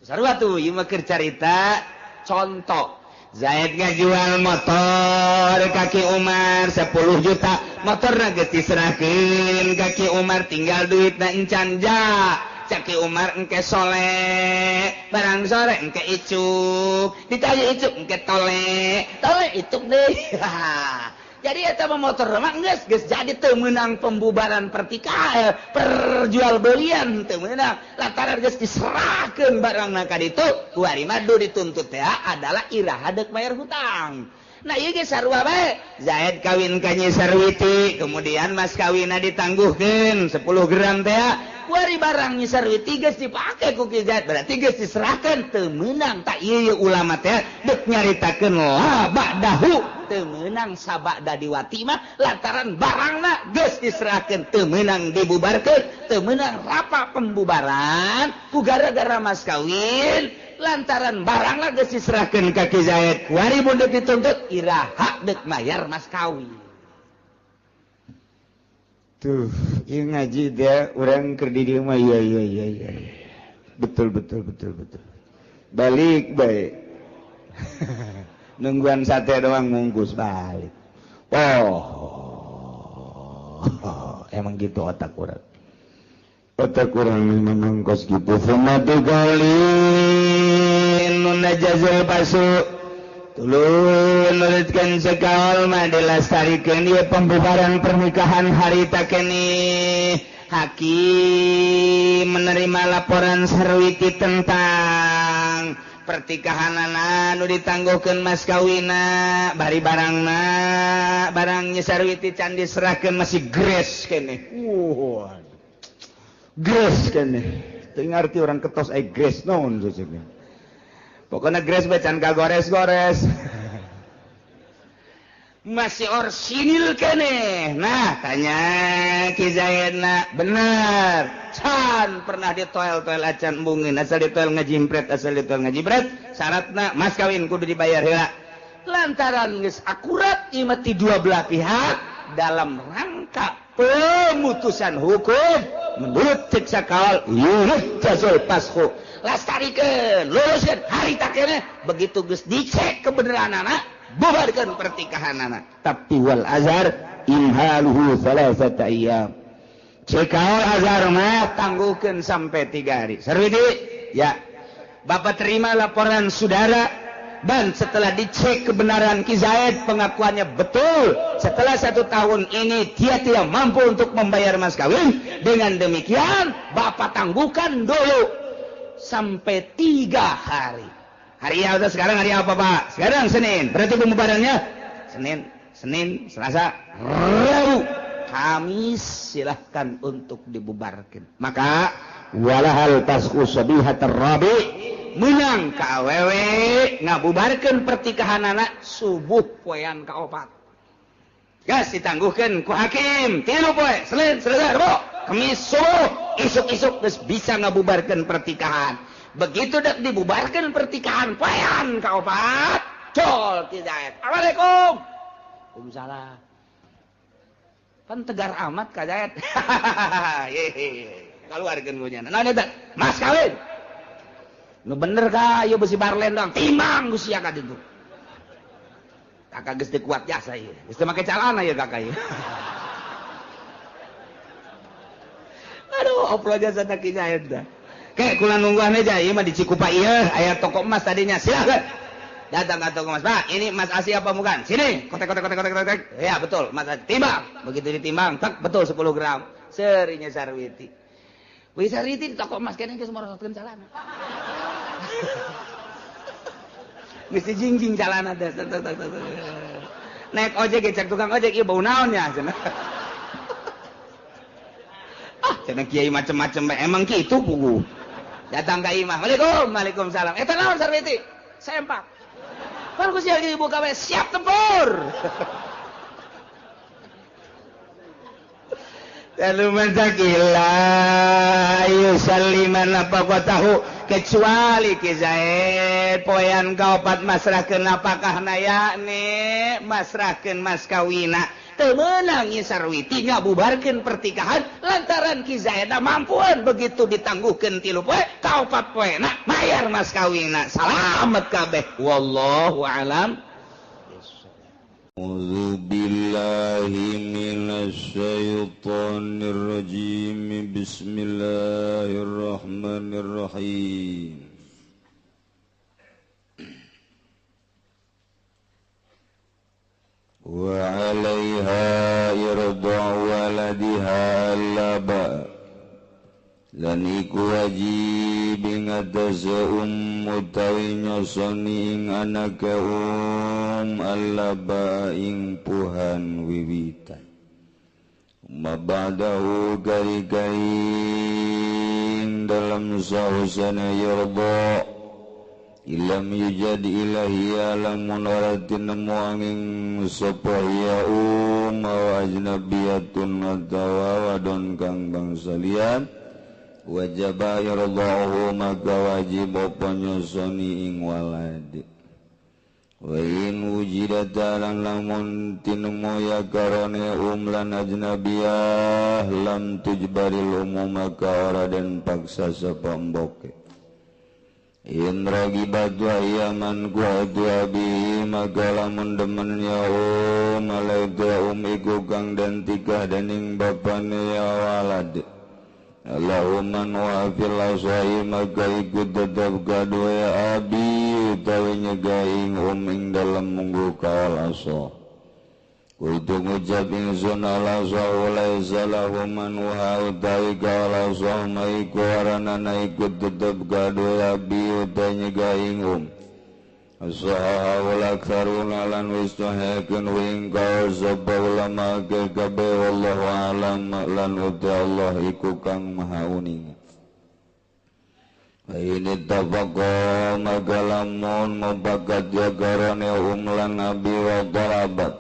sarua tuh ieu mah keur carita contoh Zaid ngajual motor kaki Umar 10 juta motorna geus diserahkeun kaki Umar tinggal duitna encan ja Caki Umar engke soleh barang sore engke icuk ditanya icuk engke tole icuk deh jadi eta motor mah geus jadi teu meunang pembubaran pertikahan perjualbelian teu meunang lantaran geus diserahkeun barangna ka ditu kuari mah dituntut teh adalah iraha deuk bayar hutang. Nah ieu ge sarua bae Zaid kawin ka Nyi Sarwiti kemudian mas kawinna ditangguhkeun 10 gram teh kuari barang Nyi Sarwiti geus dipake ku Ki Zaid berarti geus diserahkeun teu meunang tak ieu ulama teh deuk nyaritakeun la ba'dahu teu meunang sabada diwati mah lantaran barangna geus diserahkeun teu meunang dibubarkeun teu meunang rapa pembubaran ku gara-gara mas kawin lantaran barangna geus diserahkeun ka Ki Zaid kuari mun deuk dituntut iraha deuk mayar mas kawin. Tuh ieu ngaji dia urang keur di dieu mah iya betul balik bae nungguan sate doang mungkus balik. Emang gitu otak urang memang kos gitu. Famatu galin nunajazul pasu tulun nurutkan sekaul mah dilastarikan dia pembubaran pernikahan harita kene hakim menerima laporan Sarwiti tentang pertikahanana nu ditangguhkeun mas kawina bari barangnya Sarwiti can diserahkeun masih gres kene. Gres kene teu ngarti orang ketos aya gres naon seseueuna pokona gres bacan kagores-gores masih orsinil kene. Nah tanya Ki Zaidna bener can pernah ditoel-toel acan embungin asal ditoel ngajimpret syaratna mas kawin kudu dibayar heula lantaran geus akurat ieu ti dua belah pihak dalam rangka pemutusan hukum menurut cek sakal yurjazul pashu lastarikeun luruskeun harita keneh begitu geus dicek kebenaranana bubarkeun pertikahanana tapi wal azhar imhaluhu salasata ayyam cekal azhar mah tangguhkeun sampai 3 hari. Sarwiti ya Bapak terima laporan saudara dan setelah dicek kebenaran Ki Zaid pengakuannya betul setelah 1 tahun ini dia tidak mampu untuk membayar mas kawin. Dengan demikian Bapak tangguhkan dulu sampai 3 hari. Hari apa sekarang? Hari apa Pak? Sekarang Senin. Berarti pembubarannya Senin, Selasa, Rabu, Kamis silahkan untuk dibubarkan. Maka walahal tasku sabihatar rabi menang ka awewe ngabubarkeun pertikahan anak subuh poean kaopat. Gas ditangguhkeun ku hakim 3 poe Senin, Selasa, Rabu, Kamis subuh isuk-isuk geus bisa ngabubarkeun pertikahan. Begitu dak dibubarkeun pertikahan poean kaopat col Ki Zaid. Assalamualaikum. Waalaikumsalam. Kan tegar amat Ka Zaid. Kaluarkeun punyana. Naon eta? Mas kawin. Nu bener ka ieu besi barlen doang. Timbang ku sia ka ditu. Kakak geus teu kuat jasa ieu. Geus teu make calana ieu kakak ieu. Aduh, oplo jasa Ki Zaid dah. Kayak kula nungguan aja ieu mah di Cikupa ieu aya toko emas tadinya. Silakan. Datang ke toko emas. Pak, ini Mas Asi apa bukan? Sini. Kotek. Ya, betul. Mas Asi. Timbang. Begitu ditimbang, tak betul 10 gram. Serinya Sarwiti. Wih Sarwiti di toko emas kene geus morosotkeun calana. Geus dijingjing calana teh. Naik ojek cek tukang ojek ieu bau naon nya cenah. Cenah kiai macem-macem emang kitu pugu. Datang ka imah. Waalaikumsalam. Eta naon Sarwiti? Sempak. Kan ku sia ibu kawe siap tempur. Lalu menzakilah ayu saliman apa kau tahu kecuali Ki Zaid poean kaopat masrahkeun apakah naya ne masrahkeun mas kawina teu meunang Nyi Sarwiti ngabubarkeun pertikahan lantaran Ki Zaid mampuan begitu ditangguhkeun 3 poe kaopat poena mayar mas kawina salamet kabeh wallahu alam. A'udzu billahi minasy syaithanir rajim. Bismillahirrahmanirrahim. wa 'alaiha irda'u waladiha allaba lan iku wajib ing atase utawi nyosoni ing anake allaba ing puhan wiwitan mabadahu gari-garing dalam sahusana yarda ilam yujad ilahiya lamun waratin nemu angin sopaya wa ajnabiyatun atawa wadon kang bangsalian wajaba yardahu maka wajib apa nyosoni ing walad wa in wujidata lan lamun tinemu ya karone lan ajnabiyah lam tujbaril maka ora den paksa sapa mboke in ragibat wa yaman kuatu abi maka lamun demen ya malaitu iku kang den tikah dening bapane ya walad Allahumma wa fil asai maka ikut tetap kadua ya abi utawi nyegaing ing dalam munggu kawal asa kuitu ngucap ingsun alasa ulai salahuman wa utawi kawal asa maiku waranana ikut tetap kadua ya abi utawi nyegaing asaha wal aktharuna lan wis tuhakeun wing ka sapa ulama ke kabeh wallahu alam lan uta Allah iku kang maha uning ini tafaqa maka lamun mabakat jagarane lan nabi wa darabat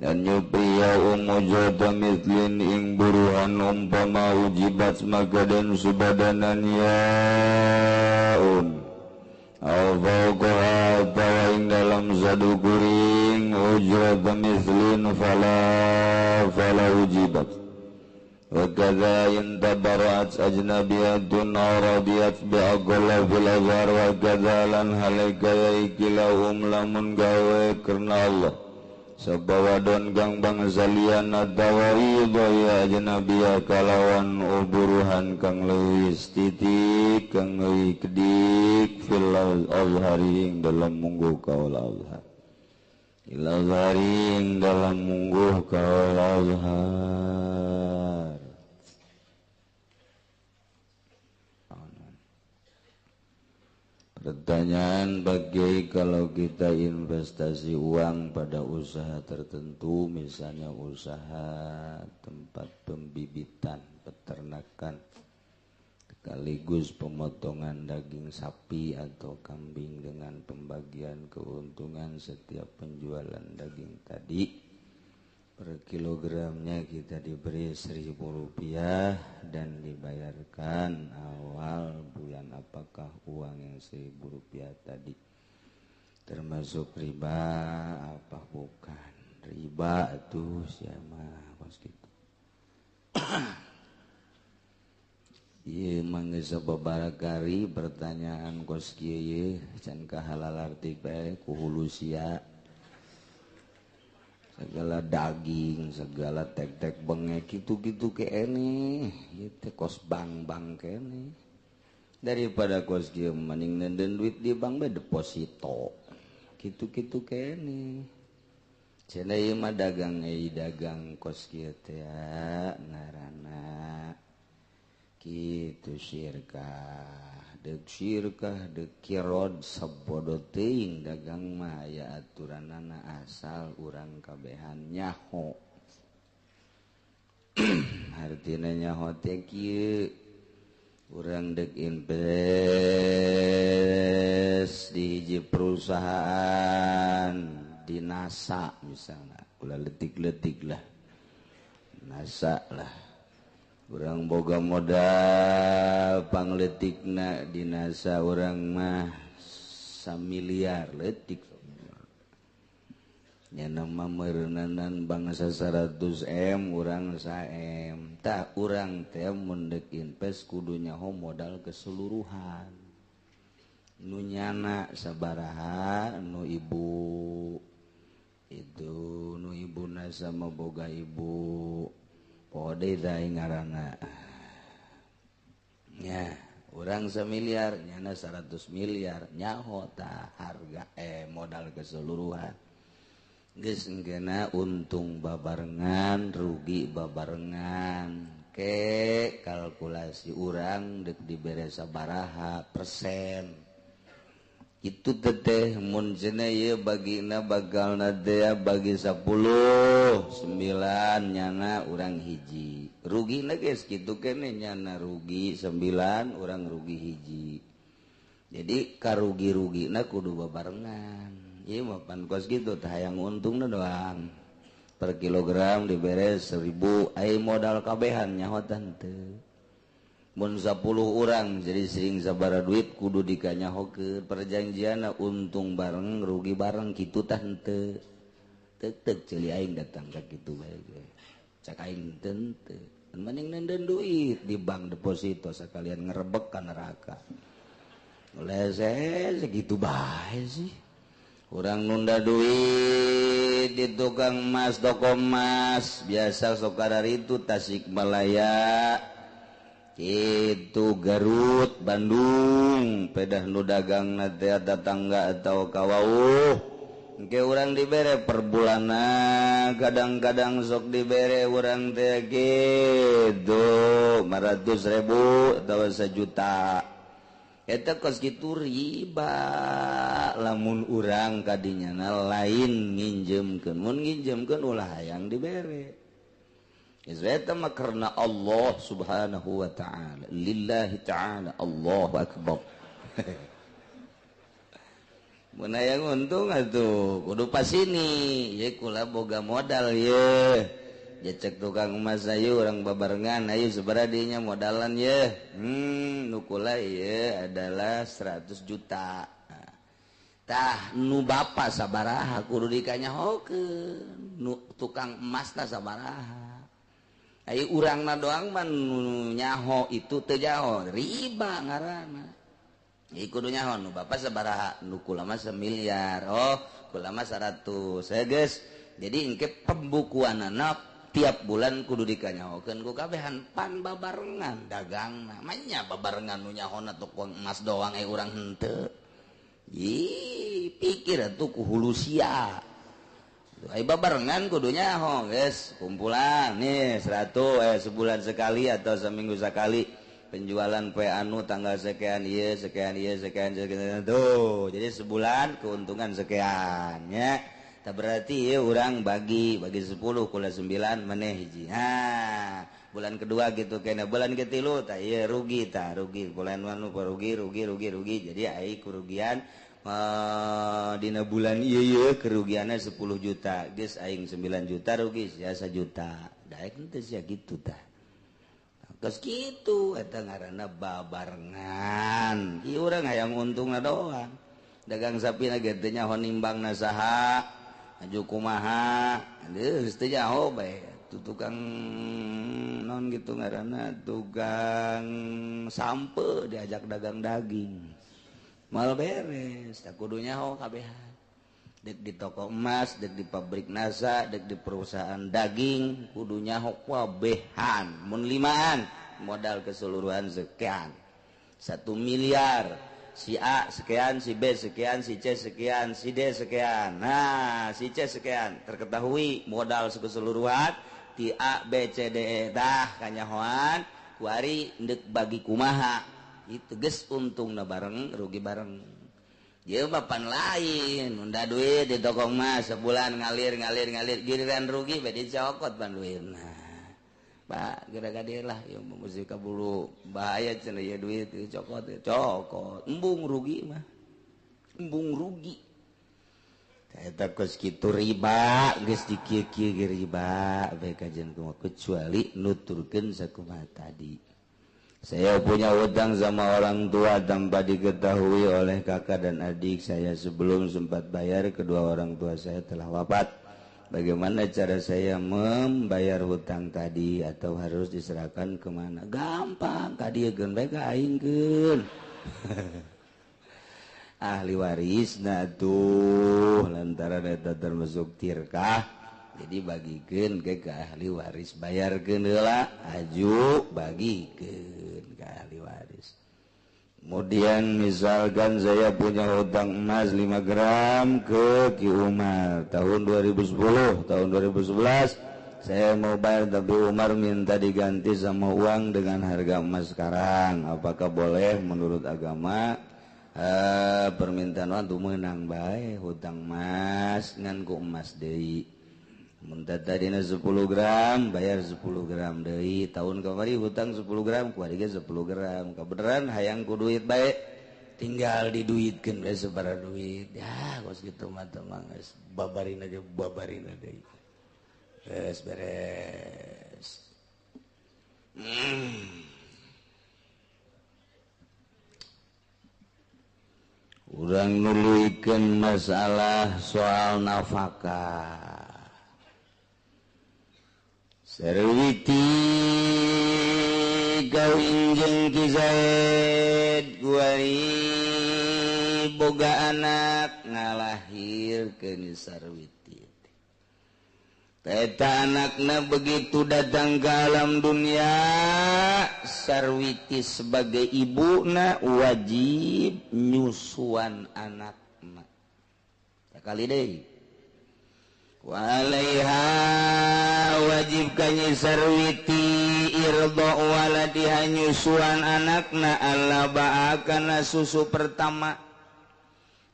dan nyupriya mujada mislin ing buruhan umpama ujibat maka dan subadanan ya al-fawqaha tawaing dalam zadu kuring ujrat mislin fala ujibat wa kadha intabarat ajnabiyatun radiyat bi'aqalla fil azhar wa kadha lan halika yaikilahum lamun gawe karena Allah sabawadon gang bangsalian atawa idaya ajnabiyah kalawan uburuhan kang leuwis titik kang leuwih kedik fil azharing dalam mungguh kaul azhar il azharing dalam mungguh kaul azhar. Pertanyaan bagi kalau kita investasi uang pada usaha tertentu, misalnya usaha tempat pembibitan, peternakan, sekaligus pemotongan daging sapi atau kambing dengan pembagian keuntungan setiap penjualan daging tadi. Per kilogramnya kita diberi Rp1.000 dan dibayarkan awal bulan. Apakah uang yang Rp1.000 tadi termasuk riba apa bukan? Riba itu siapa kos gitu. Iya mangga sababarakari pertanyaan kos kieu can kahalal artik bae ku hulu sia. Segala daging, segala tek-tek bengek gitu-gitu kene, itu kos bang kene. Daripada kos kieu mending nenden duit di bank bae deposito. Gitu-gitu kene. Cenah ieu mah dagang dagang kos kieu teh ngaranna kitu syirkah. Dek syirkah dek kirod sabodo teuing dagang mah aya aturanana asal urang kabehan nyaho. Artina nyaho teh kieu urang dek invest di hiji perusahaan di NASA misalnya ulah letik-letik lah NASA lah urang boga modal pangletikna di NASA urang mah 1 miliar letik nya nama meureunanan bangsa 100M urang 1M tak urang teh mun deuk invest kudu nyaho modal keseluruhan nu nyana sabaraha nu ibu itu nu ibuna sama boga ibu pode daing ngaranna nya urang 1 miliar nyana 100 miliar nyaho ta harga modal keseluruhan geus enggena untung babarengan rugi babarengan ke kalkulasi urang dek dibere sabaraha persen itu teteh mun cenah ieu bagina bagalna teh bagi 10 9 nyana urang hiji rugina geus kitu keneh nyana rugi 9 urang rugi hiji jadi karugi-rugina kudu babarengan ieu mah pan kos kitu teh hayang untungna doang per kilogram dibere 1000 ai modal kabehan nyahotan teu mun 10 orang jadi sering sabara duit kudu dikanyahokeun perjanjianna untung bareng rugi bareng kitu tah henteu teu ceuli aing datang ka kitu bae ge cak aing teu mending nenden duit di bank deposito sakalian ngerebek ka neraka oleh segitu bae sih urang nunda duit di tukang emas toko emas biasa sokadari itu Tasikmalaya itu Garut Bandung pedah nu dagang nate tetangga atau kawauh engke urang dibere per bulana kadang-kadang sok dibere urang teh gitu 500.000 atau 1 juta eta kos kitu riba lamun urang kadinyana lain nginjemkeun mun nginjemkeun ulah hayang dibere Izreta mah karena Allah subhanahu wa ta'ala lillahi ta'ala Allahu akbar mun hayang untung atuh kudu pasini ye kula boga modal ye cek tukang emas ayu urang babarengan ayu sabaraha dinya modalan ye nu kula ye adalah 100 juta tah nu bapa sabaraha kudu dikanyahokeun nu tukang emas tah sabaraha ai urangna doang mah nyaho itu teu jaho riba ngaranna ieu kudu nyaho nu bapa sabaraha nu kula mah 1 miliar oh kula mah 100 geus jadi engke pembukuanna tiap bulan kudu dikanyahokeun ku kabehan pan babarengan dagangna manya babarengan nu nyahona tukang emas doang urang henteu ih pikir atuh ku hulu sia ai babarengan kudu nyaho geus kumpulan nih 100 sebulan sekali atau seminggu sekali penjualan poe anu tanggal sekian ieu sekian tuh jadi sebulan keuntungan sekian nya tah berarti ieu urang bagi 10 kula 9 maneh hiji bulan kedua gitu kena bulan ketilu tah ieu rugi bulan anu rugi jadi ai kerugian dina bulan ieu kerugianna 10 juta geus aing 9 juta rugi sia 1 juta daek henteu sia kitu tah geus kitu eta ngaranna babarengan ieu urang hayang untungna doang dagang sapina ge teu nyaho nimbangna saha aju kumaha geus teu nyaho bae tukang non gitu ngaranna tukang sampe diajak dagang daging mal beres tak kudu nyaho kabehan dek di toko emas dek di pabrik nasa dek di perusahaan daging kudu nyaho kabehan mun 5an modal keseluruhan sekian 1 miliar si A sekian si B sekian si C sekian si D sekian nah si C sekian terketahui modal keseluruhan ti A B C D E tah kanyahoan kuari ndek bagi kumaha itu geus untungna bareng rugi bareng ieu mah pan lain unda duit di toko emas sebulan ngalir giliran rugi bae dicokot pan duitna Pak gara-gara dia lah yang mesti kabulu bahaya cenah ieu duit dicokot embung rugi eta kos kitu riba geus dikieu-kieu riba bae kajian kumaha kecuali nuturkeun sakumaha tadi. Saya punya hutang sama orang tua tanpa diketahui oleh kakak dan adik saya sebelum sempat bayar kedua orang tua saya telah wafat. Bagaimana cara saya membayar hutang tadi atau harus diserahkan kemana? Gampang, kadiekeun bae ka aingkeun. Ahli waris nah tuh lantaran eta termasuk tirkah. Jadi bagikeun ke ahli waris bayarkeun heula aju bagikeun ka ahli waris Kemudian misalkan saya punya hutang emas 5 gram ke Ki Umar tahun 2010, tahun 2011 saya mau bayar tapi Umar minta diganti sama uang dengan harga emas sekarang. Apakah boleh menurut agama? Permintaan uang tuh menang baik hutang emas ngan ku emas deui. Mun tadina 10 gram bayar 10 gram deui. Tahun kamari hutang 10 gram ku harga 10 gram. Kabeneran hayang ku duit baik tinggal diduitkeun bae sabaraha duit. Ya geus kitu mah teh mah geus babarina ge babarina deui. Geus beres. Urang nuluykeun masalah soal nafkah. Sarwiti kawin jeung Ki Zaid kuari boga anak ngalahirkeun Sarwiti. Eta anakna begitu datang ke alam dunia, Sarwiti sebagai ibuna wajib nyusuan anakna. Sakali deui. Walaiha wajib kanyi Sarwiti irdo waladiha nyusuan anakna allaba kana susu pertama.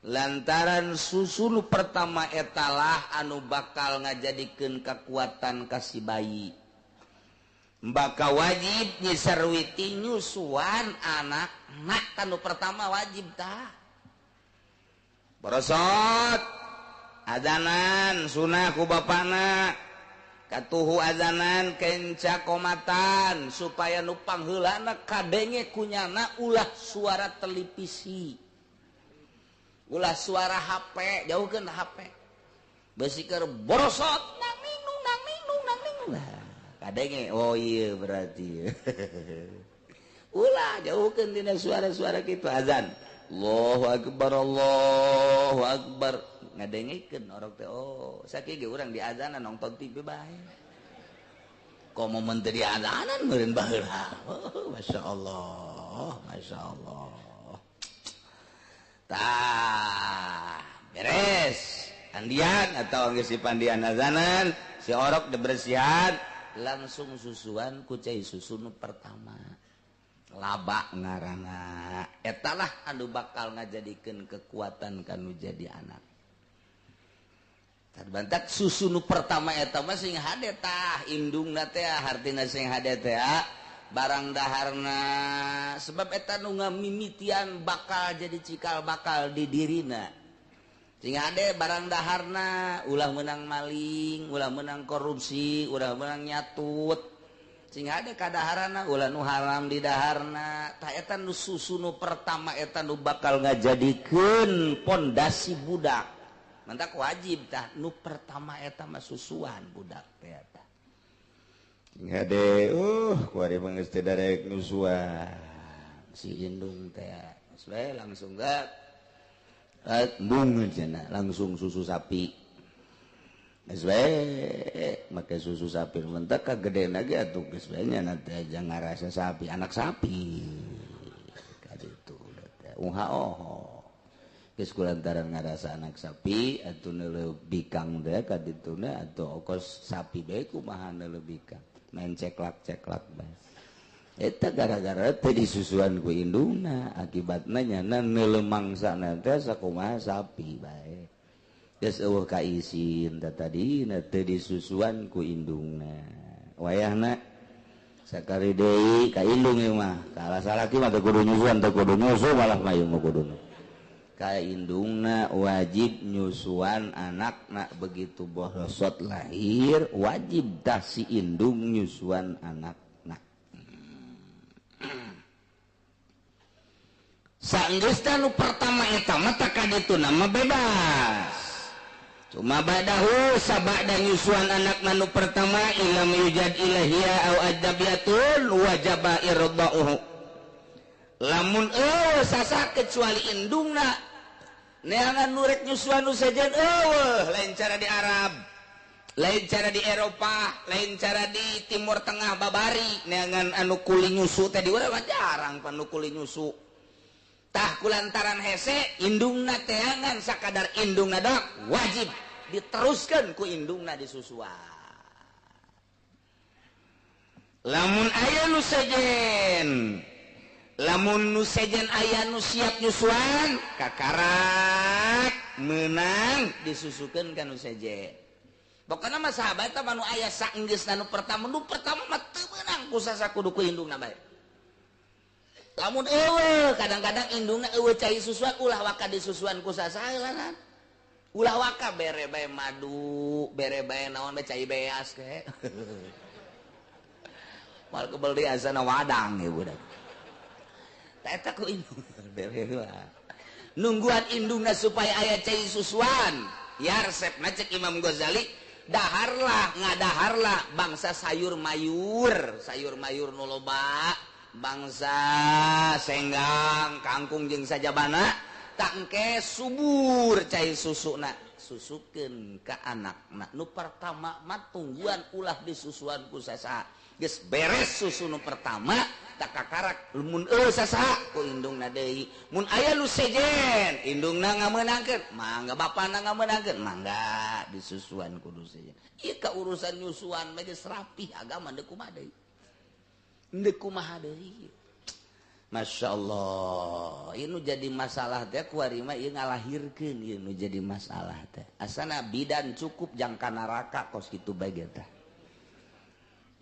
Lantaran susu nu pertama etalah anu bakal ngajadikeun kekuatan kasih bayi. Maka wajib nyi Sarwiti nyusuan anakna kanu pertama wajib tah. Borosot azanan sunah ku bapana katuhu azanan kenca komatan supaya nu pangheulana kadenge kunyana ulah suara televisi. Ulah suara HP, jauhkeun HP. Beusi keur borosot nang minung. Nah, kadenge oh iya berarti. Ulah jauhkeun tina suara-suara kitu azan. Allahu akbar. Ngadengikeun orok teh oh, sakieu ge urang di azanan nonton TV bae. Komo mun teu di azanan meureun baheula. Oh, masyaallah. Tah beres andian atau geus si pandian azanan si orok dibersihan langsung susuan ku cai susu nu pertama laba ngaranna etalah anu bakal ngajadikeun kekuatan kanu jadi anak. Terbantak susu nu pertama eta mah sing hade tah indungna teh hartina sing hade teh barang daharna sebab eta nu ngamimitian bakal jadi cikal bakal di dirina sing ade barang daharna ulah menang maling ulah menang korupsi ulah menang nyatut sing ade kadaharana ulah nu haram di daharna tah eta nu susu nu pertama eta nu bakal ngajadikeun pondasi budak mantak wajib tah nu pertama eta mah susuan budak teh eta. Ngade kuari geus teh darek nusuan si indung teh sebae langsung gak bung cenah langsung susu sapi geus bae make susu sapi mentek kagedena ge atuh geus bae nya teh aja ngarasa sapi anak sapi ka ditu teh geus kulantaran ngarasa anak sapi atuh neuleuh bikang teh ka dituna atuh ongkos sapi bae kumaha neuleuh bikang main ceklak bae. Eta gara-gara teh disusuan ku indungna, akibatna nyana neuleuh mangsana teh sakumaha sapi bae. Geus eueuh kaisin tadina teh disusuan ku indungna. Wayahna sakari deui ka indung ieu mah, ka salaki mah teu kudu nyusuan, teu kudu nyusu malah mayung mah kuduna. Ka indungna wajib nyusuan anakna begitu borosot lahir wajib dah si indung nyusuan anakna. Saenggeusna nu pertama eta mah teh kadituna mah bebas. Cuma badahu sabada nyusuan anakna nu pertama ilam yujad ilahiyya au ajabiyatun wajaba irda'uhu. Lamun sasa kecuali indungna neangan nurek nyusuan nu sajen lain cara di Arab lain cara di Eropa lain cara di Timur Tengah babari neangan anu kuli nyusu teh di urang jarang panu kuli nyusu tah kulantaran hese indungna teangan sakadar indungna dok wajib diteruskan ku indungna disusuan. Lamun aya nu sejen, lamun nu sejen aya nu siap nyusuan kakarak menang disusukeun ka nu sejen. Pokona mah sahabat mah nu aya saenggeusna nu pertama mah teu meunang ku sasakudu ku indungna bae. Lamun eueuh kadang-kadang indungna eueuh cai susuan ulah waka disusuan ku sasaeulan. Ulah waka bere bae madu, bere bae naon bae cai beas ke. Mal kebel di asana wadang ya budak. Eta ku indung bere lah. Nungguan indungna supaya aya cai susuan. Ya resepna cek Imam Ghazali, daharlah ngadaharlah bangsa sayur mayur nu loba, bangsa senggang, kangkung jeung sajabana, tak engke subur cai susuna. Susukeun ka anakna. Nu pertama mah tungguan ulah disusuan ku sasaha. Geus beres susu nu pertama tak kakarak mun sasaha ku indungna deui. Mun aya nu sejen indungna ngameunangkeun mangga bapana ngameunangkeun mangga disusuan kudu sejen. Ieu ka urusan nyusuan mah geus rapih agama deuk kumaha deui. Deuk kumaha deui. Masya Allah, ini jadi masalah teh kuari mah ieu ngalahirkeun ieu nu jadi masalah teh. Asana bidan cukup jangka neraka kos kitu bae teh.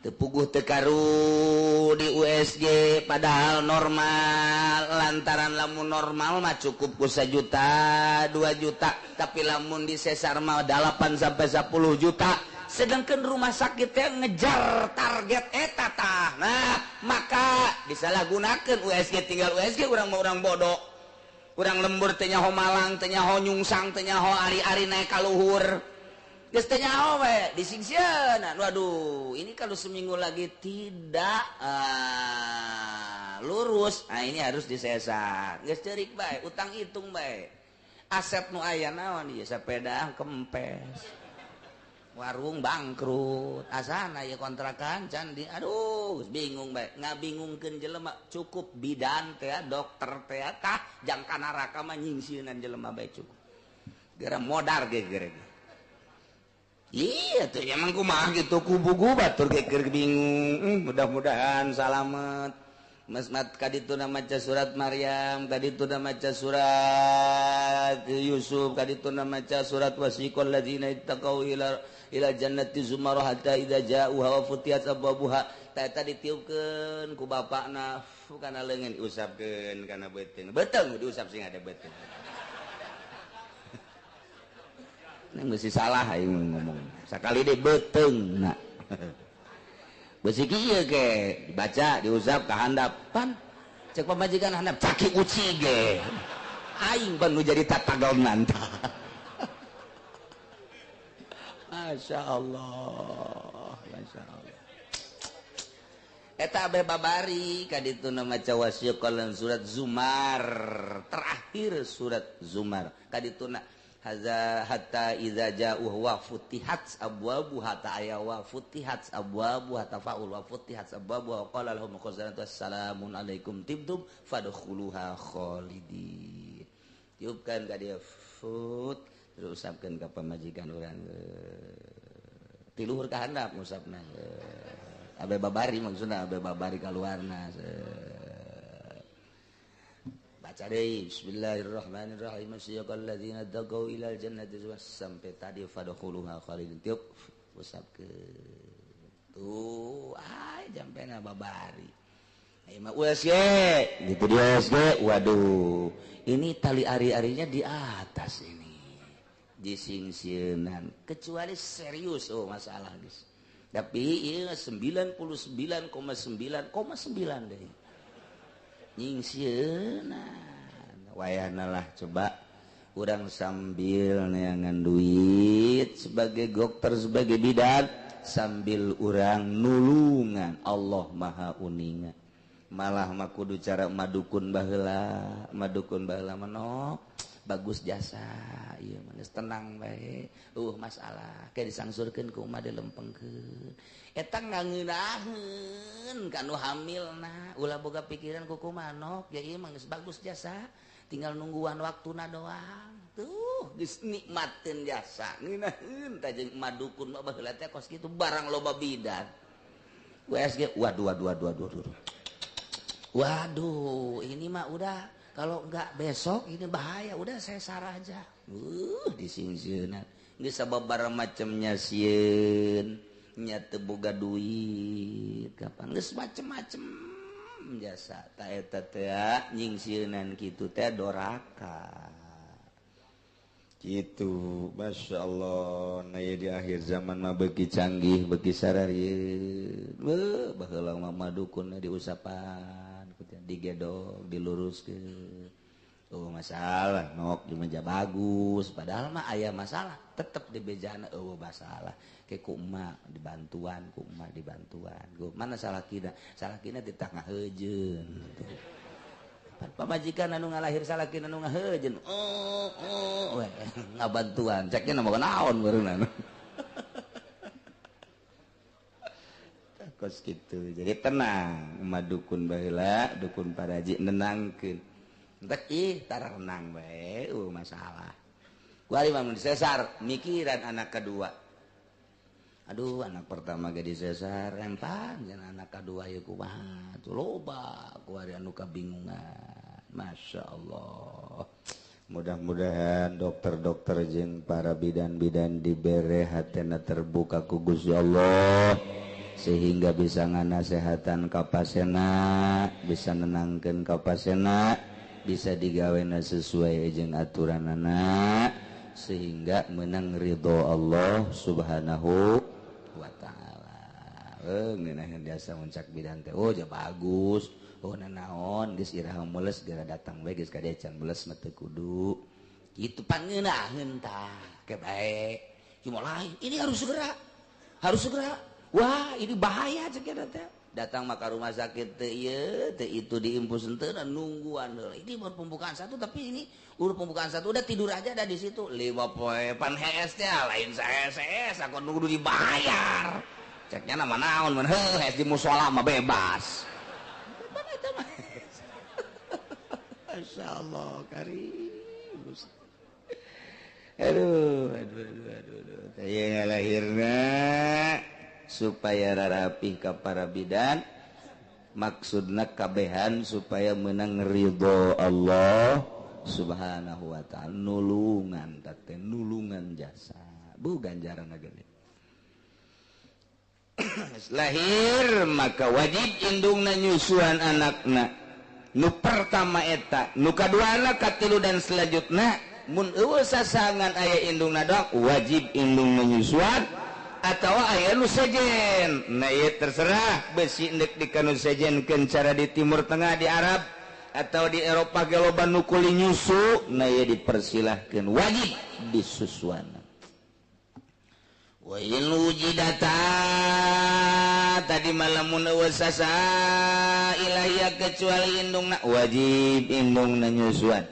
Tepuguh tekaru di USG padahal normal, lantaran lamun normal mah cukup ku 1 juta 2 juta, tapi lamun di sesar mah 8 sampai 10 juta, sedangkan rumah sakitnya ngejar target eta tah. Nah maka disalahgunakeun USG, tinggal USG urang mah urang bodoh, urang lembur teh nyaho malang, teh nyaho nyungsang, teh nyaho ari-ari naik ka luhur. Geus teh nyaho we disingseun. Waduh, ini kalau seminggu lagi tidak lurus, nah ini harus disesar. Geus ceurik bae, utang hitung bae. Aset nu aya naon ieu sepeda kempes. Warung bangkrut, asana ya kontrakan can di aduh bingung bae. Ngabingungkeun jelema cukup bidan teh dokter teh tah jangka neraka mah nyingsieunan jelema bae cukup. Gara modar ge gara. Iya tuh emang kumaha gitu kubu-kubu batur keur bingung. Mudah-mudahan salamet. Masmat kadituna maca surat Maryam, kadituna maca surat Yusuf, kadituna maca surat wasiqal ladzina ittaqau ila jannati zumarah hatta idza ja'uha wa futiyat abwabuha. Eta ditiupkeun ku bapakna kana leungeun diusapkeun kana beuteung. Beuteung diusap sing ada beuteung. Neng mesti salah aing ngomong. Sakali deh beuteung na. Beusi kieu ge dibaca, diusap ka handap. Pan cek pamajikan handap caki uci ge. Aing pan nu jadi tatagaonan tah. Masya Allah. Masya Allah. Eta abe babari kadituna maca wasiqal surat Zumar, terakhir surat Zumar kadituna hatta idza ja'u wa futihat abwabu hatta aya wa futihat abwabu hatta faul wa futihat abwabu wa qala lahum khazanatu assalamun alaikum tibtum fadkhuluha khalidin. Tiupkan ka dia fut terus usapkeun ka pamajikan urang ti luhur ka handap ngusapna abe babari maksudna abe babari kaluarna. Baca deh bismillahirrahmanirrahim siyaqal ladzina taqau ilal jannati sampai tadi fadkhuluha khalidin tiup usapkeun tuh ai jampena babari ai mah USG gitu di USG. Waduh ini tali ari-arinya di atas ini disingsieunan kecuali serius masalah guys, tapi ieu 99,9,9 deh nyingsieunan wayahna lah. Coba urang sambil neangan duit sebagai dokter sebagai bidan sambil urang nulungan Allah maha uninga malah mah kudu cara madukun baheula manok bagus jasa iya manis tenang baik masalah kayak disangsurkeun ku umat dilempengkeun eta ngangeunaheun kanu hamilna ulah boga pikiran ku kumanok ya ieu mah geus bagus jasa tinggal nungguan waktuna doang tuh geus nikmateun jasa ngeunaheun tah jeung emak dukun mah baheula teh kos kitu barang loba bidan WSG waduh ini mah udah kalau enggak besok ini bahaya udah saya sarah aja disingsieunan geus sababaraha macemnya sieun nya teu boga duit kapan geus macem-macem jasa ta eta teh nyingsieunan kitu teh doraka gitu masyaallah na di akhir zaman mah beuki canggih beuki sararieun baheula mah dukun diusapan digedog diluruskeun masalah nok di meja bagus padahal mah aya masalah tetep di bejana masalah ke ku emak dibantuan mana salah kina di tengah heujeun pamajikan anu ngalahir salakina anu ngaheujeun ngabantuan ceknya nama naon beureunan kos gitu jadi tenang emak dukun baheula dukun paraji nenangkeun entek tara renang bae masalah kuari mah sesar mikiran anak kedua aduh anak pertama ge disesar rempang jeung anak kedua ieu kumaha tuh loba kuari anu kabingungan masyaallah mudah-mudahan dokter-dokter jeung para bidan-bidan dibere hatena terbuka ku Gusti Allah sehingga bisa nganasehatan ka pasena bisa nenangkeun ka pasena bisa digawena sesuai jeung aturanana sehingga menang ridho Allah Subhanahu wa taala. Ngeunaheun jasa muncak bidan teh ja bagus nanaon geus iraha meuleus geura datang we geus ka dieu can meuleus mah teu kudu kitu pangeunaheun tah ke bae cuma lain ini harus segera wah ini bahaya cek teh datang maka rumah sakit teh ieu teh itu diimpus henteu dan nungguan heula ini baru pembukaan satu tapi ini udah pembukaan satu udah tidur aja ada di situ 5 poe pan HS teh lain saes aku nunggu dibayar ceknya nama naon mun HS di mushola mah bebas pan eta mah masyaallah karim aduh teh lahirna supaya rarapih ka para bidan maksudna kabehan supaya menang ridho Allah Subhanahu wa taala nulungan teh nulungan jasa bu ganjaran gede lahir maka wajib indungna nyusuan anakna nu pertama eta nu kaduana katilu dan selanjutna mun eueuh sasangan aya indungna doang wajib indungna nyusuan atau aya nu sejen nah ieu terserah besi endek dikanu sejenkeun cara di Timur Tengah di Arab atau di Eropa ge loba nu kuli nyusu nah ieu dipersilahkeun wajib disusuan wa in wujidata tadi malamun eueuh sasa ilahia kecuali indungna wajib indungna nyusuan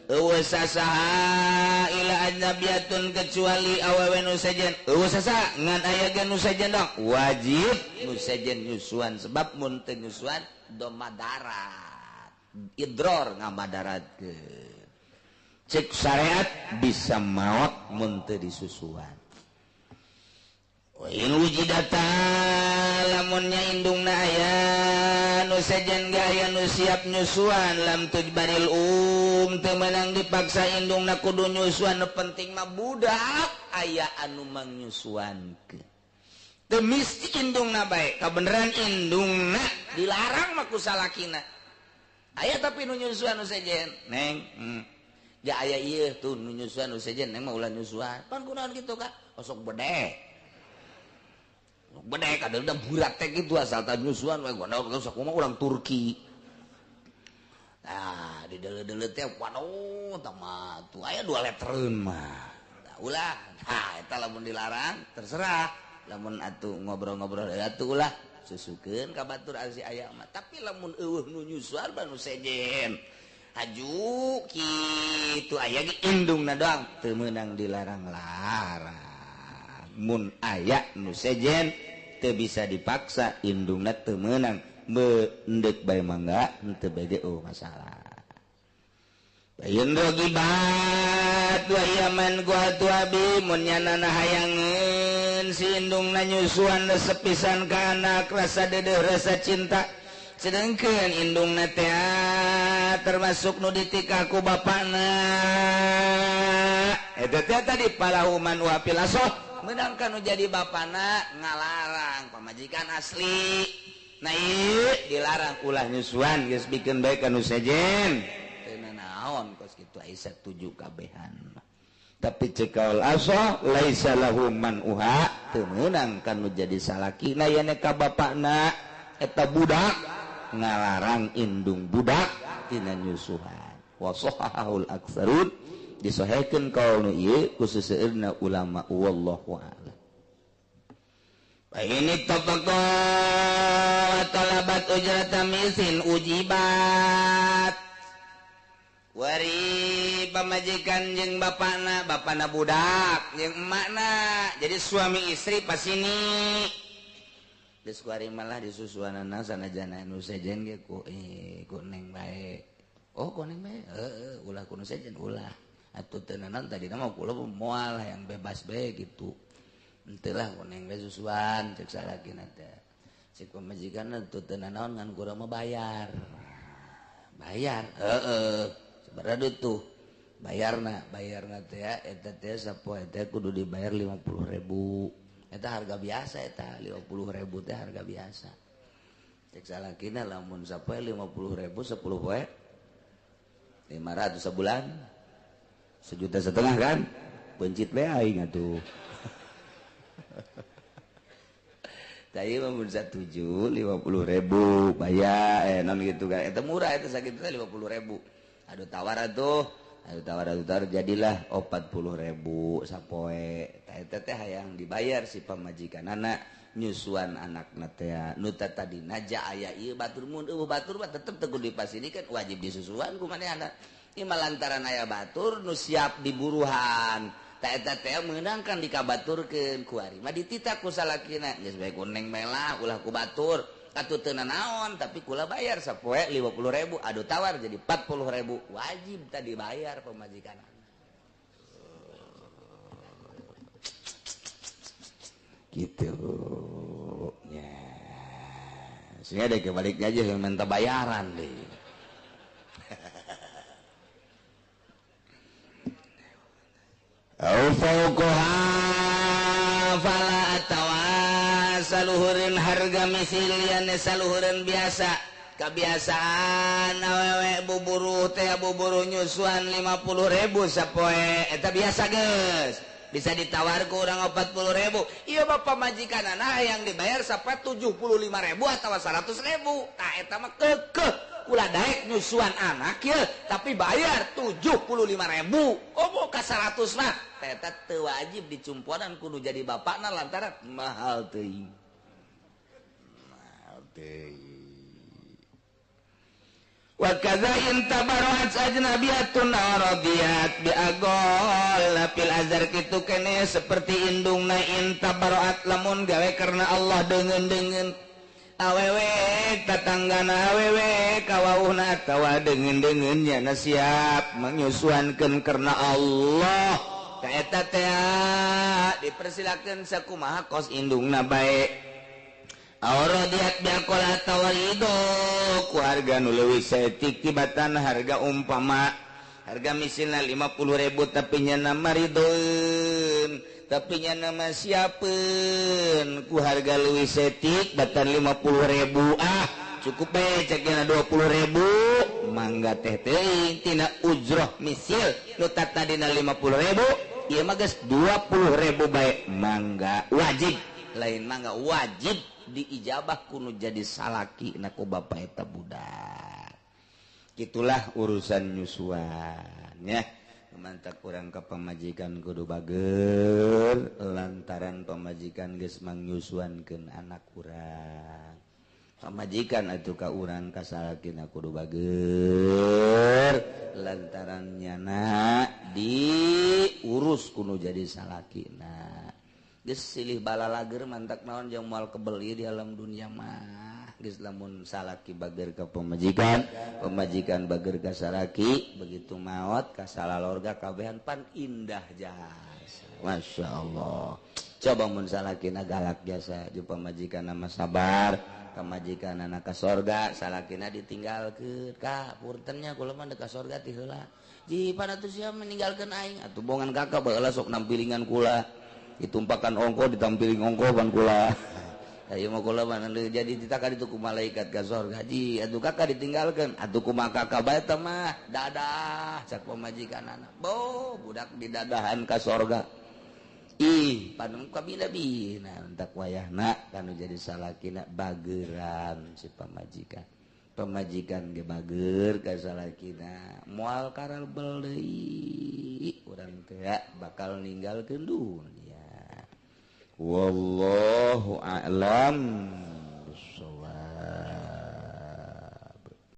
eueuh sasaha ila ajnabiyatun kecuali awewe nu sejen eueuh sasa ngan aya ge nu sejen dong wajib nu sejen nyusuan sebab mun teu nyusuan domadarat idror ngamadaratkeun cek syariat bisa maot mun teu disusuan wa in wujidata lamunnya indungna aya nu sejen ge aya nu siap nyusuan lam tujbaril teu meunang dipaksa indungna kudu nyusuan nu penting mah budak aya anu mangnyusuankeun teu mesti indungna bae kabeneran indungna dilarang mah ku salakina aya tapi nu nyusuan nu sejen neng ja aya ieu tuh nu nyusuan nu sejen neng mah ulah nyusuan pan kunaon kitu Kak osok bedek bedek ada udah burat teh gitu asal tak nyusuan we gua usah kumaha urang Turki nah di dele-dele teh waduh tama tuh aya 2 letreun mah nah ulah nah eta lamun dilarang terserah lamun atuh ngobrol-ngobrol atuh ulah susukeun ka batur asi aya mah tapi lamun eueuh nu nyusuan nu sejen aju kitu aya ge indungna doang teu meunang dilarang-larang mun aya nu sejen teu bisa dipaksa indungna teu meunang beundek bae mangga henteu bede masalah bayeun rogibat wa yaman gua tu abi mun nyanana hayangeun si indungna nyusuan resep pisan ka anak rasa deudeuh rasa cinta sedengkeun indungna teh termasuk nu ditika ku bapana eta teh tadi palahuman wa pilasoh meunang kanu jadi bapana ngalarang pamajikan asli nah ieu dilarang ulah nyusuan geus bikeun bae kanu sejen teu naon kos kitu aya 7 kabehan tapi cekaul asoh laisa lahu man uha teu meunang kanu jadi salakina yen ka bapana eta budak ngalarang indung budak tina nyusuhan wa sahahul aktsarun disahihkeun kaul ieu ku seseueurna ulama wallahu a'lam fa ini tabaqa talabat ujrata misin ujibat wari pamajikan jeung bapana budak jeung emakna jadi suami istri pas ini geus kuari malah disusuanana sanajana nu sejen ge ku neng bae oh ku neng bae ulah ku nu sejen ulah atuh teu naon tadina mah kula moal hayang bebas bae gitu henteu lah ku neng bae susuan ceuk salakina teh cek pamajikanna teu naon ngan kurang mah bayar sabaraha tuh bayarna teh eta teh sapoe teh kudu dibayar 50.000 eta harga biasa eta 50.000 teh harga biasa cek salakina lamun sapoe 50.000 10 poe 500 sebulan 1,5 juta kan pencit bae aing atuh tadi mun 1,7 50.000 bayar non gitu kan eta murah eta sakitu teh 50.000 aduh tawar jadilah 40.000 sapoe eta teh hayang dibayar si pamajikan anak nyusuan anakna teh nu tadina ja aya ieu batur mun batur mah tetep teu dipasinikan wajib disusuan ku manehna ieu mah lantaran aya batur nu siap diburuhan eta teh meunang kan dikabaturkeun ku ari mah ditita ku salakina geus bae kuneng melah ulah ku batur atuh teu naon tapi kula bayar sapoe 50.000 aduh tawar jadi 40.000 wajib tadi bayar pamajikan gitu ya sehingga deh kebaliknya aja yang minta bayaran deh au fauqaha fala saluhureun harga misilian saluhureun biasa kebiasaan awewe buburu teh buburu nyusuan 50.000 sapoe eta biasa geus bisa ditawar ke urang 40.000 iya bapak majikanana yang dibayar sapoe 75.000 atawa 100.000 tah eta mah keukeuh ulah daek nyusuan anak ya tapi bayar 75.000 oh ka 100 mah eta teu wajib dicumpuanan kudu jadi bapakna lantaran mahal teuing wa kadza in tabarrat ajnabiyatun radiyat bi agol fil azhar kitu kene seperti indungna in tabarrat lamun gawe karena Allah deungeun awewe tatanggana awewe kawauhna tawa deungeun nya siap menyusuankeun karena Allah ka eta teh dipersilakeun sakumaha kos indungna bae Auradiat biakola tawarido ku harga nu leuwih saeutik tibatan harga umpama harga misilna 50.000 tapi nya maridoeun tapi nya nama siapeun ku harga leuwih saeutik batan 50.000 cukup bae cekna 20.000 mangga teh teuing tina ujroh misil nu tadina 50.000 ieu mah geus 20.000 bae mangga wajib lain mangga wajib diijabah kuno jadi salaki naku bapak eta budak gitulah urusan nyusuan ya mantak kurang ke pemajikan kudu bager lantaran pemajikan geus mangnyusuankeun anak urang pamajikan atuh ka urang ka salakina kudu bager lantarannya diurus kudu jadi salakina geus silih bala lager mantak naon jeung moal kebeli di alam dunia mah geus lamun salaki bager ka pamajikan bager ka salaki begitu maot ka salalorga kabehan pan indah jasa masyaallah coba mun salakina galak jasa jeung pamajikan nama sabar pamajikan anak ka sorga salakina ditinggalkeun ka puntennya kula mah ka sorga ti heula ji panatus sia meninggalkeun aing atuh bongan kakak baheula sok nampilingan kula ditumpakan ongko ditampiling ongko ban kula ayo mah kula mah jadi ditaka ditu ku malaikat ka sorga ji atuh kakak ditinggalkeun atuh kumaha kakak bae teh mah dadah cak pamajikanana bo budak didadahan ka sorga ih panu kabina-bina entak wayahna kanu jadi salakina bageran si pamajikan ge bager ka salakina moal karabel deui urang teh bakal ninggalkeun dunya wallahu a'lam